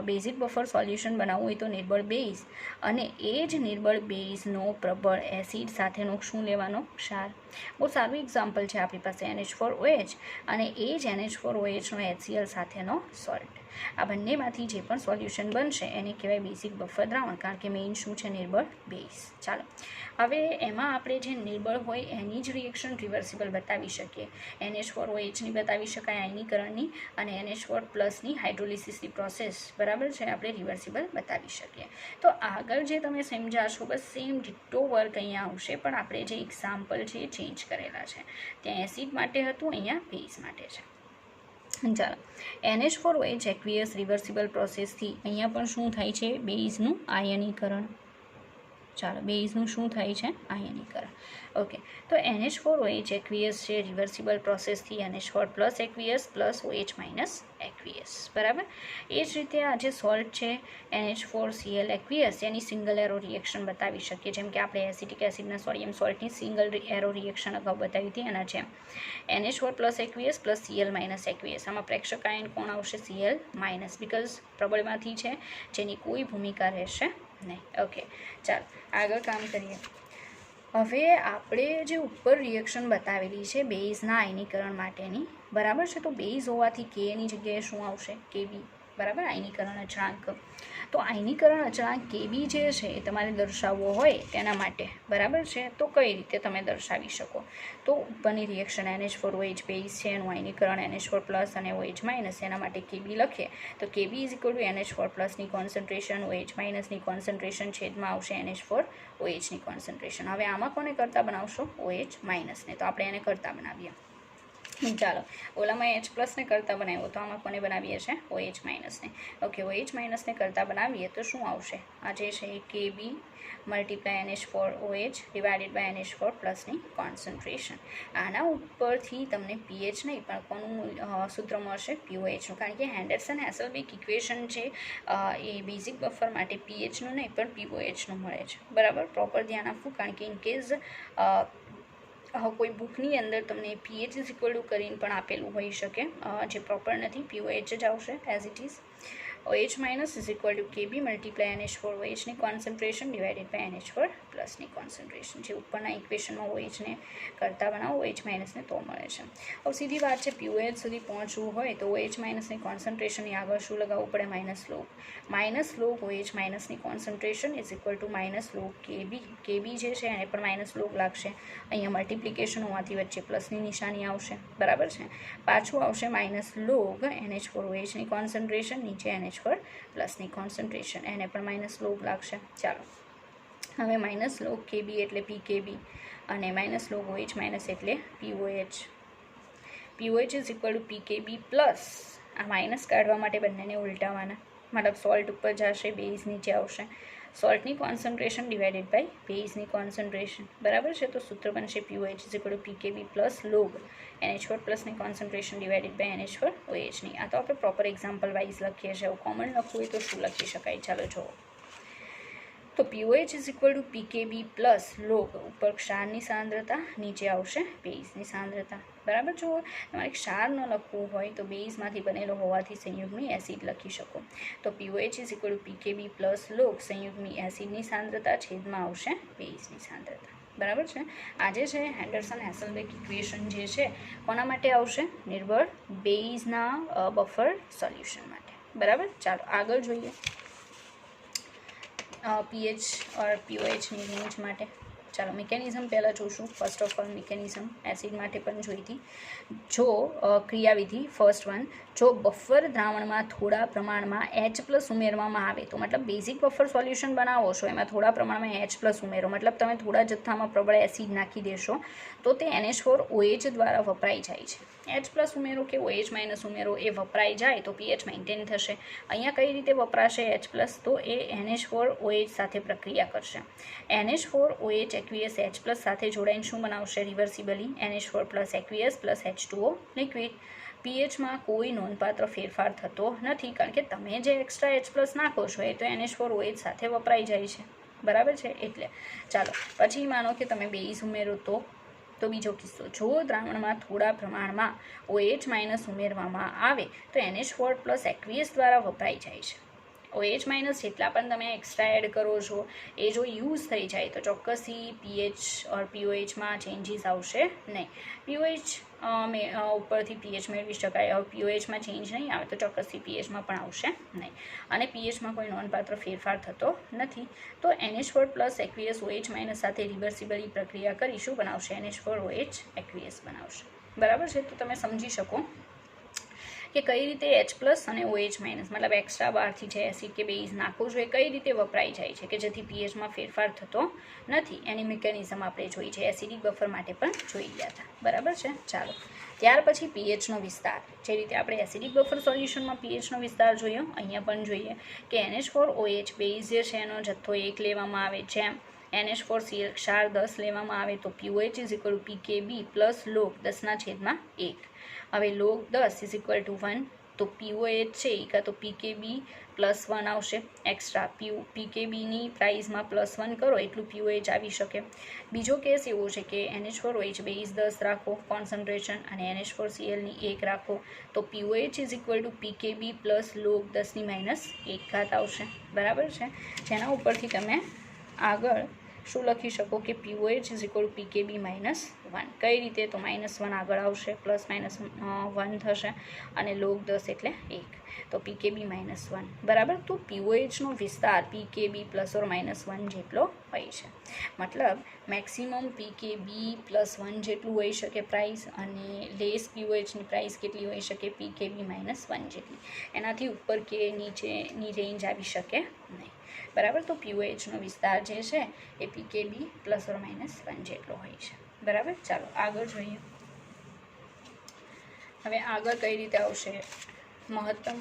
બેઝિક બફર સોલ્યુશન બનાવવું હોય તો નિર્બળ બેઝ અને એ જ નિર્બળ બેઝનો પ્રબળ એસિડ સાથેનો શું લેવાનો, ક્ષાર. બહુ સારું એક્ઝામ્પલ છે આપણી પાસે NH4OH અને એ જ NH4OHનો HCl સાથેનો સોલ્ટ. આ બંનેમાંથી જે પણ સોલ્યુશન બનશે એને કહેવાય બેઝિક બફર દ્રાવણ, કારણ કે મેઇન શું છે, નિર્બળ બેઝ. ચાલો હવે એમાં આપણે જે નિર્બળ હોય એની જ રિએક્શન રિવર્સિબલ બતાવી શકીએ. NH4OHની બતાવી શકાય આયનીકરણની, અને NH4+ હાઇડ્રોલિસિસની પ્રોસેસ બરાબર છે આપણે રિવર્સિબલ બતાવી શકીએ. તો આગળ જે તમે સમજાશો બસ સેમ ડિટ્ટો વર્ક અહીંયા આવશે, પણ આપણે જે એક્ઝામ્પલ છે એ ચેન્જ કરેલા છે. ત્યાં એસિડ માટે હતું, અહીંયા બેઝ માટે છે. ચાલો NH4OH એક્વિયસ રિવર્સિબલ પ્રોસેસથી અહીંયા પણ શું થાય છે, બેઝનું આયનીકરણ. ચાલો બેઝનું શું થાય છે, આયનીકરણ. ઓકે, તો NH4OH એક્વિયસ છે રિવર્સિબલ પ્રોસેસથી NH4+ aqueous plus OH- aqueous, બરાબર. એ જ રીતે આ જે સોલ્ટ છે NH4Cl એક્વિયસ, એની સિંગલ એરો રિએક્શન બતાવી શકીએ, જેમ કે આપણે એસિટિક એસિડના સોડિયમ સોલ્ટની સિંગલ એરો રિએક્શન અગાઉ બતાવી હતી એના જેમ. NH4+ aqueous plus Cl- aqueous. આમાં પ્રેક્ષક આયન કોણ આવશે, Cl-, બીકોઝ પ્રબળમાંથી છે જેની કોઈ ભૂમિકા રહેશે નહીં. ઓકે, ચાલો આગળ કામ કરીએ. હવે આપણે જે ઉપર રિએક્શન બતાવેલી છે બેઝના આયનીકરણ માટેની, બરાબર છે, તો બેઝ હોવાથી કે ની જગ્યાએ શું આવશે, Kb, બરાબર, આયનીકરણ અચળાંક. તો આયનીકરણ અચળાંક Kb જે છે એ તમારે દર્શાવવો હોય તેના માટે, બરાબર છે, તો કઈ રીતે તમે દર્શાવી શકો, તો ઉપરની રિએક્શન NH4OH બેઝ છે એનું આયનીકરણ NH4+ અને OH-, એના માટે Kb લખીએ તો Kb = NH4+ની કોન્સન્ટ્રેશન, OH- કોન્સન્ટ્રેશન છેદમાં આવશે NH4OHની કોન્સન્ટ્રેશન. હવે આમાં કોને કરતા બનાવશો, OH-ને, તો આપણે એને કરતા બનાવીએ. ચાલો ઓલામાં H+ ને કરતા બનાવ્યો, તો આમાં કોને બનાવીએ છીએ, OH-ને. ઓકે, OH- ને કરતા બનાવીએ તો શું આવશે, આ જે છે એ Kb × NH4OH / NH4+ની કોન્સન્ટ્રેશન. આના ઉપરથી તમને pH નહીં પણ કોનું સૂત્ર મળશે, pOHનું, કારણ કે હેન્ડરસન-હેસેલબેક ઇક્વેશન છે એ બેઝિક બફર માટે pHનું નહીં પણ pOHનું મળે છે, બરાબર. પ્રોપર ધ્યાન આપવું, કારણ કે ઇનકેસ કોઈ બુકની અંદર તમને pH = કરીને પણ આપેલું હોઈ શકે, જે પ્રોપર નથી, pOH જ આવશે as it is. OH- Kb × NH4OHની કોન્સન્ટ્રેશન / NH4+ની કોન્સન્ટ્રેશન, જે ઉપરના ઇક્વેશનમાં OH-ને કરતા બનાવો, OH- ને તો મળે છે. હવે સીધી વાત છે, pOH સુધી પહોંચવું હોય તો OH-ની કોન્સન્ટ્રેશનની આગળ શું લગાવવું પડે, -log OH-ની concentration = -log Kb. Kb જે છે એને પણ -log લાગશે, અહીંયા મલ્ટિપ્લિકેશન હોવાથી વચ્ચે પ્લસની નિશાની આવશે, બરાબર છે. પાછું આવશે -log NH4OHની કોન્સન્ટ્રેશન, નીચે NH4+ની કોન્સન્ટ્રેશન, એને પણ -log લાગશે. ચાલો હવે -log Kb એટલે pKb અને -log OH- એટલે pOH. pOH = pKb પ્લસ, આ માઇનસ કાઢવા માટે બંનેને ઉલટાવાના, મતલબ સોલ્ટ ઉપર જશે, બેઝ નીચે આવશે. સોલ્ટની કોન્સન્ટ્રેશન / બેઝની કોન્સન્ટ્રેશન, બરાબર છે. તો સૂત્ર બનશે pOH = pKb પ્લસ log NH4+ની કોન્સન્ટ્રેશન / NH4OHની. આ તો આપણે પ્રોપર એક્ઝામ્પલ વાઇઝ લખીએ છીએ. કોમન લખવું હોય તો શું લખી શકાય, ચાલો જુઓ. તો pOH = pKb પ્લસ log, ઉપર ક્ષારની સાંદ્રતા, નીચે આવશે બેઝની સાંદ્રતા, બરાબર. જુઓ, તમારે ક્ષાર ન લખવું હોય તો બેઝમાંથી બનેલો હોવાથી સંયુગ્મી એસિડ લખી શકો. તો pOH = pKb પ્લસ log સંયુગ્મી એસિડની સાંદ્રતા છેદમાં આવશે બેઝની સાંદ્રતા, બરાબર છે. આજે છે હેન્ડરસન-હેસેલબેક ઇક્વેશન જે છે કોના માટે આવશે, નિર્બળ બેઝના બફર સોલ્યુશન માટે, બરાબર. ચાલો આગળ જોઈએ pH ઓર pOHની રેન્જ માટે. ચાલો મિકેનિઝમ પહેલાં જોઈશું. First of all mechanism acid માટે પણ જોઈ હતી. જો ક્રિયાવિધિ ફર્સ્ટ વન, જો બફર દ્રાવણમાં થોડા પ્રમાણમાં H+ ઉમેરવામાં આવે, તો મતલબ બેઝિક બફર સોલ્યુશન બનાવો છો એમાં થોડા પ્રમાણમાં H+ ઉમેરો, મતલબ તમે થોડા જથ્થામાં પ્રબળ એસિડ નાખી દેશો તો તે NH4OH દ્વારા વપરાઈ જાય છે. H+ ઉમેરો કે OH- ઉમેરો એ વપરાઈ જાય તો pH મેન્ટેન થશે. અહીંયા કઈ રીતે વપરાશે H+, તો એ NH4OH સાથે પ્રક્રિયા કરશે. NH4OH એક્વિયસ H+ સાથે જોડાઈને શું બનાવશે, reversibly NH4+ aqueous plus H2O liquid. pHમાં કોઈ નોંધપાત્ર ફેરફાર થતો નથી, કારણ કે તમે જે એક્સ્ટ્રા H+ નાખો છો એ તો NH4OH સાથે વપરાઈ જાય છે, બરાબર છે. એટલે ચાલો પછી માનો કે તમે બેઝ ઉમેરો તો બીજો કિસ્સો, જો દ્રાવણમાં થોડા પ્રમાણમાં OH- ઉમેરવામાં આવે તો NH4+ એક્વિયસ દ્વારા વપરાઈ જાય છે. OH માઇનસ જેટલા પણ તમે એક્સ્ટ્રા એડ કરો છો એ જો યુઝ થઈ જાય તો ચોક્કસથી pH ઓર POHમાં ચેન્જીસ આવશે નહીં. POH ઉપરથી pH મેળવી શકાય, POHમાં ચેન્જ નહીં આવે તો ચોક્કસથી pHમાં પણ આવશે નહીં, અને pHમાં કોઈ નોંધપાત્ર ફેરફાર થતો નથી. તો NH4 plus aqueous OH minus સાથે રિવર્સિબલી પ્રક્રિયા કરી શું બનાવશે? NH4OH એક્વિયસ બનાવશે. બરાબર છે? તો તમે સમજી શકો કે કઈ રીતે H પ્લસ અને OH માઇનસ મતલબ એક્સ્ટ્રા બહારથી જે એસિડ કે બેઝ નાખવું જોઈએ કઈ રીતે વપરાઈ જાય છે કે જેથી pHમાં ફેરફાર થતો નથી. એની મિકેનિઝમ આપણે જોઈ છે, એસિડિક બફર માટે પણ જોઈ ગયા હતા. બરાબર છે? ચાલો ત્યાર પછી pHનો વિસ્તાર. જે રીતે આપણે એસિડિક બફર સોલ્યુશનમાં pHનો વિસ્તાર જોયો, અહીંયા પણ જોઈએ કે NH4OH બેઝ જે છે એનો જથ્થો 1 લેવામાં આવે, જેમ NH4Cl ક્ષાર 10 લેવામાં આવે તો POH = pKb પ્લસ log 10/1. હવે log 10 = 1 તો POH છે એ કાં તો pKb +1 આવશે એક્સ્ટ્રા. pKbની પ્રાઇઝમાં +1 કરો એટલું POH આવી શકે. બીજો કેસ એવો છે કે NH4OH બેઝ 10 રાખો કોન્સન્ટ્રેશન અને NH4Clની 1 રાખો તો POH = pKb પ્લસ log 10⁻1 આવશે. બરાબર છે? જેના ઉપરથી તમે આગળ શું લખી શકો કે POH = pKb -1. કઈ રીતે? તો -1 આગળ આવશે, +-1 થશે અને log 10 એટલે 1 તો pKb -1. બરાબર? તો POHનો વિસ્તાર pKb ±1 જેટલો હોય છે. મતલબ મેક્સિમમ pKb +1 જેટલું હોઈ શકે પ્રાઇસ, અને લેસ POHની પ્રાઇસ કેટલી હોઈ શકે? pKb -1 જેટલી. એનાથી ઉપર કે નીચેની રેન્જ આવી શકે નહીં. બરાબર? તો POHનો વિસ્તાર જે છે એ pKb ±1 જેટલો હોય છે. બરાબર? ચાલો આગળ જોઈએ. હવે આગળ કઈ રીતે આવશે? મહત્તમ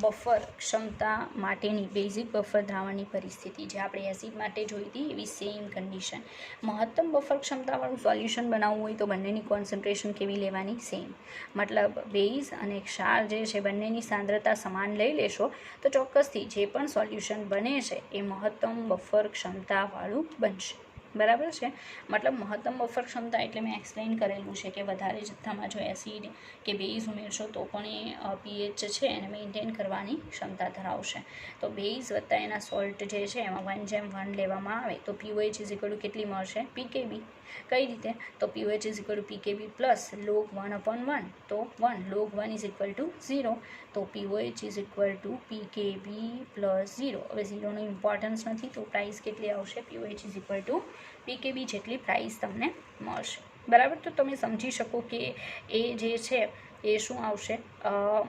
બફર ક્ષમતા માટેની બેઝિક બફર દ્રાવણની પરિસ્થિતિ જે આપણે એસિડ માટે જોઈ હતી એવી સેમ કન્ડિશન. મહત્તમ બફર ક્ષમતાવાળું સોલ્યુશન બનાવવું હોય તો બંનેની કોન્સન્ટ્રેશન કેવી લેવાની? સેમ. મતલબ બેઝ અને ક્ષાર જે છે બંનેની સાંદ્રતા સમાન લઈ લેશો તો ચોક્કસથી જે પણ સોલ્યુશન બને છે એ મહત્તમ બફર ક્ષમતાવાળું બનશે. બરાબર છે? મતલબ મહત્તમ બફર ક્ષમતા એટલે મેં એક્સપ્લેન કરેલું છે કે વધારે જથ્થામાં જો એસિડ કે બેઝ ઉમેરશો તો પણ એ pH છે એને મેન્ટેન કરવાની ક્ષમતા ધરાવશે. તો બેઝ વત્તા એના સોલ્ટ જે છે એમાં 1:1 લેવામાં આવે તો POH = કેટલી મળશે? pKb. કઈ રીતે? તો POH = pKb પ્લસ log 1/1 તો 1 log 1 = 0 તો POH = pKb + 0. હવે 0નો ઇમ્પોર્ટન્સ નથી તો પ્રાઇસ કેટલી આવશે? POH = pKb જેટલી પ્રાઇસ તમને મળશે. બરાબર? તો તમે સમજી શકો કે એ જે છે એ શું આવશે?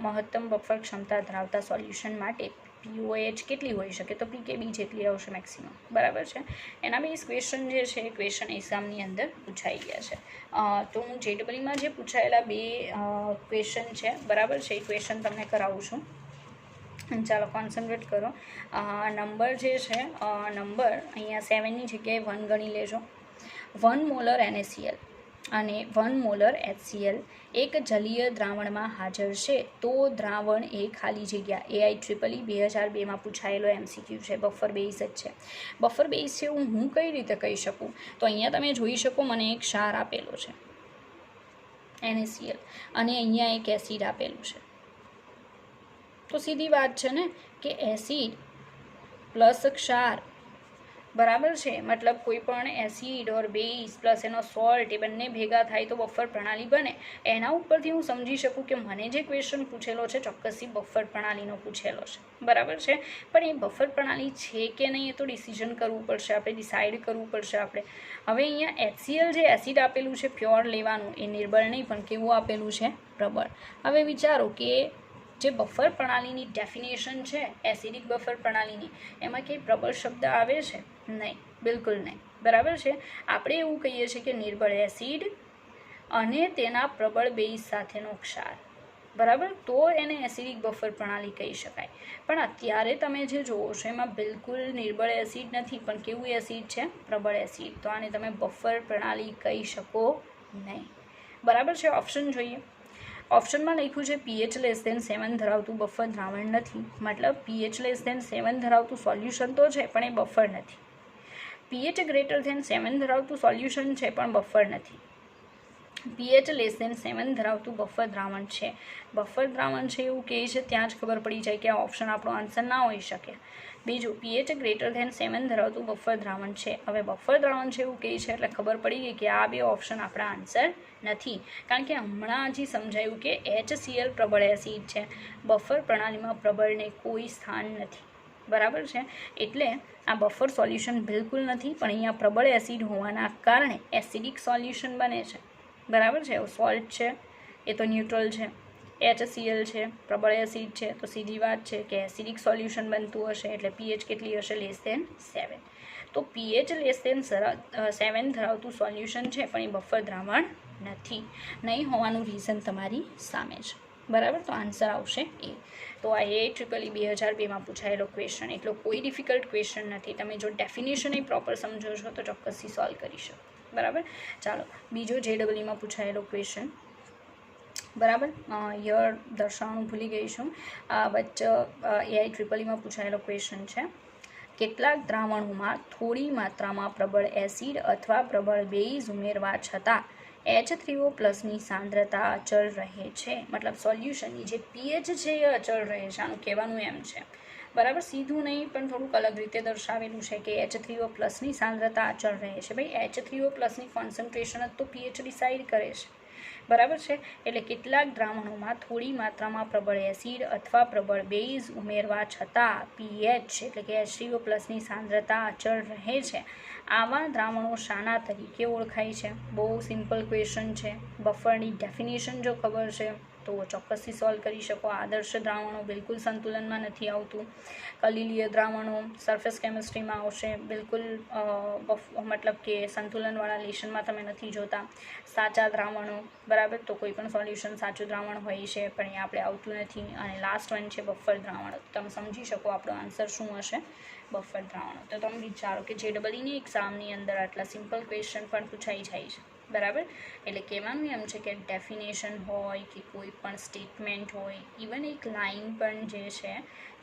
મહત્તમ બફર ક્ષમતા ધરાવતા સોલ્યુશન માટે POH કેટલી હોઈ શકે? તો pKb જેટલી આવશે મેક્સિમમ. બરાબર છે? એના બેઝ ક્વેશ્ચન જે છે ક્વેશ્ચન એક્ઝામની અંદર પૂછાઈ ગયા છે. તો હું JEEમાં જે પૂછાયેલા 2 ક્વેશ્ચન છે બરાબર છે એ ક્વેશ્ચન તમને કરાવું છું. ચાલો કોન્સન્ટ્રેટ કરો. નંબર જે છે નંબર અહીંયા 7ની જગ્યાએ 1 ગણી લેજો. 1 મોલર NaCl અને 1 મોલર HCl એક જલીય દ્રાવણમાં હાજર છે તો દ્રાવણ એ ખાલી જગ્યા AIEEE 2002માં પૂછાયેલો MCQ છે. બફર બેઝ જ છે. બફર બેઝ છે હું કઈ રીતે કહી શકું? તો અહીંયા તમે જોઈ શકો મને એક ક્ષાર આપેલો છે NaCl અને અહીંયા એક એસિડ આપેલું છે. તો સીધી વાત છે ને કે એસિડ પ્લસ ક્ષાર બરાબર છે. મતલબ કોઈ પણ એસિડ ઓર બેઝ પ્લસ એનો સોલ્ટ એ બંને ભેગા થાય તો બફર પ્રણાલી બને. એના ઉપરથી હું સમજી શકું કે મને જે ક્વેશ્ચન પૂછેલો છે ચોક્કસથી બફર પ્રણાલીનો પૂછેલો છે. બરાબર છે? પણ એ બફર પ્રણાલી છે કે નહીં એ તો ડિસિઝન કરવું પડશે, આપણે ડિસાઇડ કરવું પડશે આપણે. હવે અહીંયા HCl જે એસિડ આપેલું છે પ્યોર લેવાનું, એ નિર્બળ નહીં પણ કેવું આપેલું છે? પ્રબળ. હવે વિચારો કે જે બફર પ્રણાલીની ડેફિનેશન છે એસિડિક બફર પ્રણાલીની એમાં કંઈ પ્રબળ શબ્દ આવે છે? નહીં, બિલકુલ નહીં. બરાબર છે? આપણે એવું કહીએ છીએ કે નિર્બળ એસિડ અને તેના પ્રબળ બેઝ સાથેનો ક્ષાર. બરાબર? તો એને એસિડિક બફર પ્રણાલી કહી શકાય. પણ અત્યારે તમે જે જોવો છો એમાં બિલકુલ નિર્બળ એસિડ નથી પણ કેવું એસિડ છે? પ્રબળ એસિડ. તો આને તમે બફર પ્રણાલી કહી શકો નહીં. બરાબર છે? ઓપ્શન જોઈએ. ઓપ્શનમાં લખ્યું છે pH <7 ધરાવતું બફર દ્રાવણ નથી. મતલબ pH <7 ધરાવતું સોલ્યુશન તો છે પણ એ બફર નથી. pH <7 ધરાવતું સોલ્યુશન છે પણ બફર નથી. પીએચ <7 ધરાવતું બફર દ્રાવણ છે. બફર દ્રાવણ છે એવું કહે છે ત્યાં જ ખબર પડી જાય કે આ ઓપ્શન આપણો આન્સર ના હોઈ શકે. બીજું, પીએચ <7 ધરાવતું બફર દ્રાવણ છે. હવે બફર દ્રાવણ છે એવું કહે છે એટલે ખબર પડી ગઈ કે આ બે ઓપ્શન આપણા આન્સર નથી, કારણ કે હમણાં હજી સમજાયું કે HCl પ્રબળ એસિડ છે. બફર પ્રણાલીમાં પ્રબળને કોઈ સ્થાન નથી, બરાબર છે. એટલે આ બફર સોલ્યુશન બિલકુલ નથી, પણ અહીંયા પ્રબળ એસિડ હોવાના કારણે એસિડિક સોલ્યુશન બને છે, બરાબર છે. સોલ્ટ છે એ તો ન્યુટ્રલ છે, HCl છે પ્રબળ એસિડ છે, તો સીધી વાત છે કે એસિડિક સોલ્યુશન બનતું હશે, એટલે પીએચ કેટલી હશે? <7. તો પીએચ <7 ધરાવતું સોલ્યુશન છે પણ એ બફર દ્રાવણ નથી. નહીં હોવાનું રીઝન તમારી સામે છે, બરાબર. તો આન્સર આવશે એ. તો આ AIEEE 2002માં પૂછાયેલો ક્વેશ્ચન એટલો કોઈ ડિફિકલ્ટ ક્વેશ્ચન નથી. તમે જો ડેફિનેશન એ પ્રોપર સમજો છો તો ચોક્કસથી સોલ્વ કરી શકો, બરાબર. ચાલો બીજો JEEમાં પૂછાયેલો ક્વેશ્ચન, બરાબર. યર દર્શાવવાનું ભૂલી ગઈ છું, વચ્ચે AIEEEમાં પૂછાયેલો ક્વેશ્ચન છે. કેટલાક દ્રાવણોમાં થોડી માત્રામાં પ્રબળ એસિડ અથવા પ્રબળ બેઝ ઉમેરવા છતાં H3O+ની સાંદ્રતા અચળ રહે છે. મતલબ સોલ્યુશનની જે પીએચ છે એ અચળ રહે છે. આનું કહેવાનું એમ છે, બરાબર. સીધું નહીં પણ થોડુંક અલગ રીતે દર્શાવેલું છે કે H3O+ની સાંદ્રતા અચળ રહે છે. ભાઈ H3O+ની કોન્સન્ટ્રેશન જ તો પીએચ ડિસાઇડ કરે છે, બરાબર છે. એટલે કેટલાક દ્રાવણોમાં થોડી માત્રામાં પ્રબળ એસિડ અથવા પ્રબળ બેઝ ઉમેરવા છતાં પીએચ એટલે કે H3O+ની સાંદ્રતા અચળ રહે છે. આવા દ્રાવણો શાના તરીકે ઓળખાય છે? બહુ સિમ્પલ ક્વેશ્ચન છે. બફરની ડેફિનેશન જો ખબર છે તો ચોક્કસથી સોલ્વ કરી શકો. આદર્શ દ્રાવણો બિલકુલ સંતુલનમાં નથી આવતું. કલીલીય દ્રાવણો સરફેસ કેમિસ્ટ્રીમાં આવશે, બિલકુલ મતલબ કે સંતુલનવાળા લેશનમાં તમે નથી જોતા. સાચા દ્રાવણો, બરાબર. તો કોઈ પણ સોલ્યુશન સાચું દ્રાવણ હોય છે પણ એ આપણે આવતું નથી. અને લાસ્ટ વન છે બફર દ્રાવણો. તમે સમજી શકો આપણો આન્સર શું હશે? બફર દ્રાવણો. તો તમે વિચારો કે JEEની એક્ઝામની અંદર આટલા સિમ્પલ ક્વેશ્ચન પણ પૂછાઈ જાય છે, બરાબર. એટલે કહેવાનું એમ છે કે ડેફિનેશન હોય કે કોઈ પણ સ્ટેટમેન્ટ હોય, ઇવન એક લાઇન પણ જે છે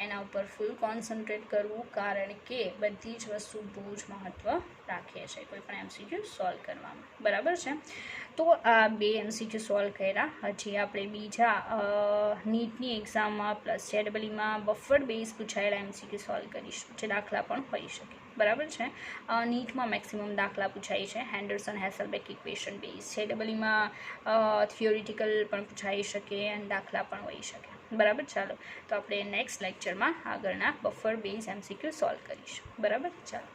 એના ઉપર ફૂલ કોન્સન્ટ્રેટ કરવું, કારણ કે બધી જ વસ્તુ બહુ જ મહત્ત્વ રાખે છે કોઈ પણ MCQ સોલ્વ કરવામાં, બરાબર છે. તો આ 2 MCQ સોલ્વ કર્યા. હજી આપણે બીજા નીટની એક્ઝામમાં પ્લસ JEEમાં બફર બેઝ પૂછાયેલા MCQ સોલ્વ કરીશું, જે દાખલા પણ હોઈ શકે, બરાબર છે. નીટમાં મેક્સિમમ દાખલા પૂછાય છે હેન્ડરસન હેસલબેક ઇક્વેશન બેઝ. JEEમાં થિયોરિટિકલ પણ પૂછાઈ શકે અને દાખલા પણ હોઈ શકે, બરાબર. ચાલો તો આપણે નેક્સ્ટ લેક્ચરમાં આગળના બફર બેઝ MCQ સોલ્વ કરીશું, બરાબર. ચાલો.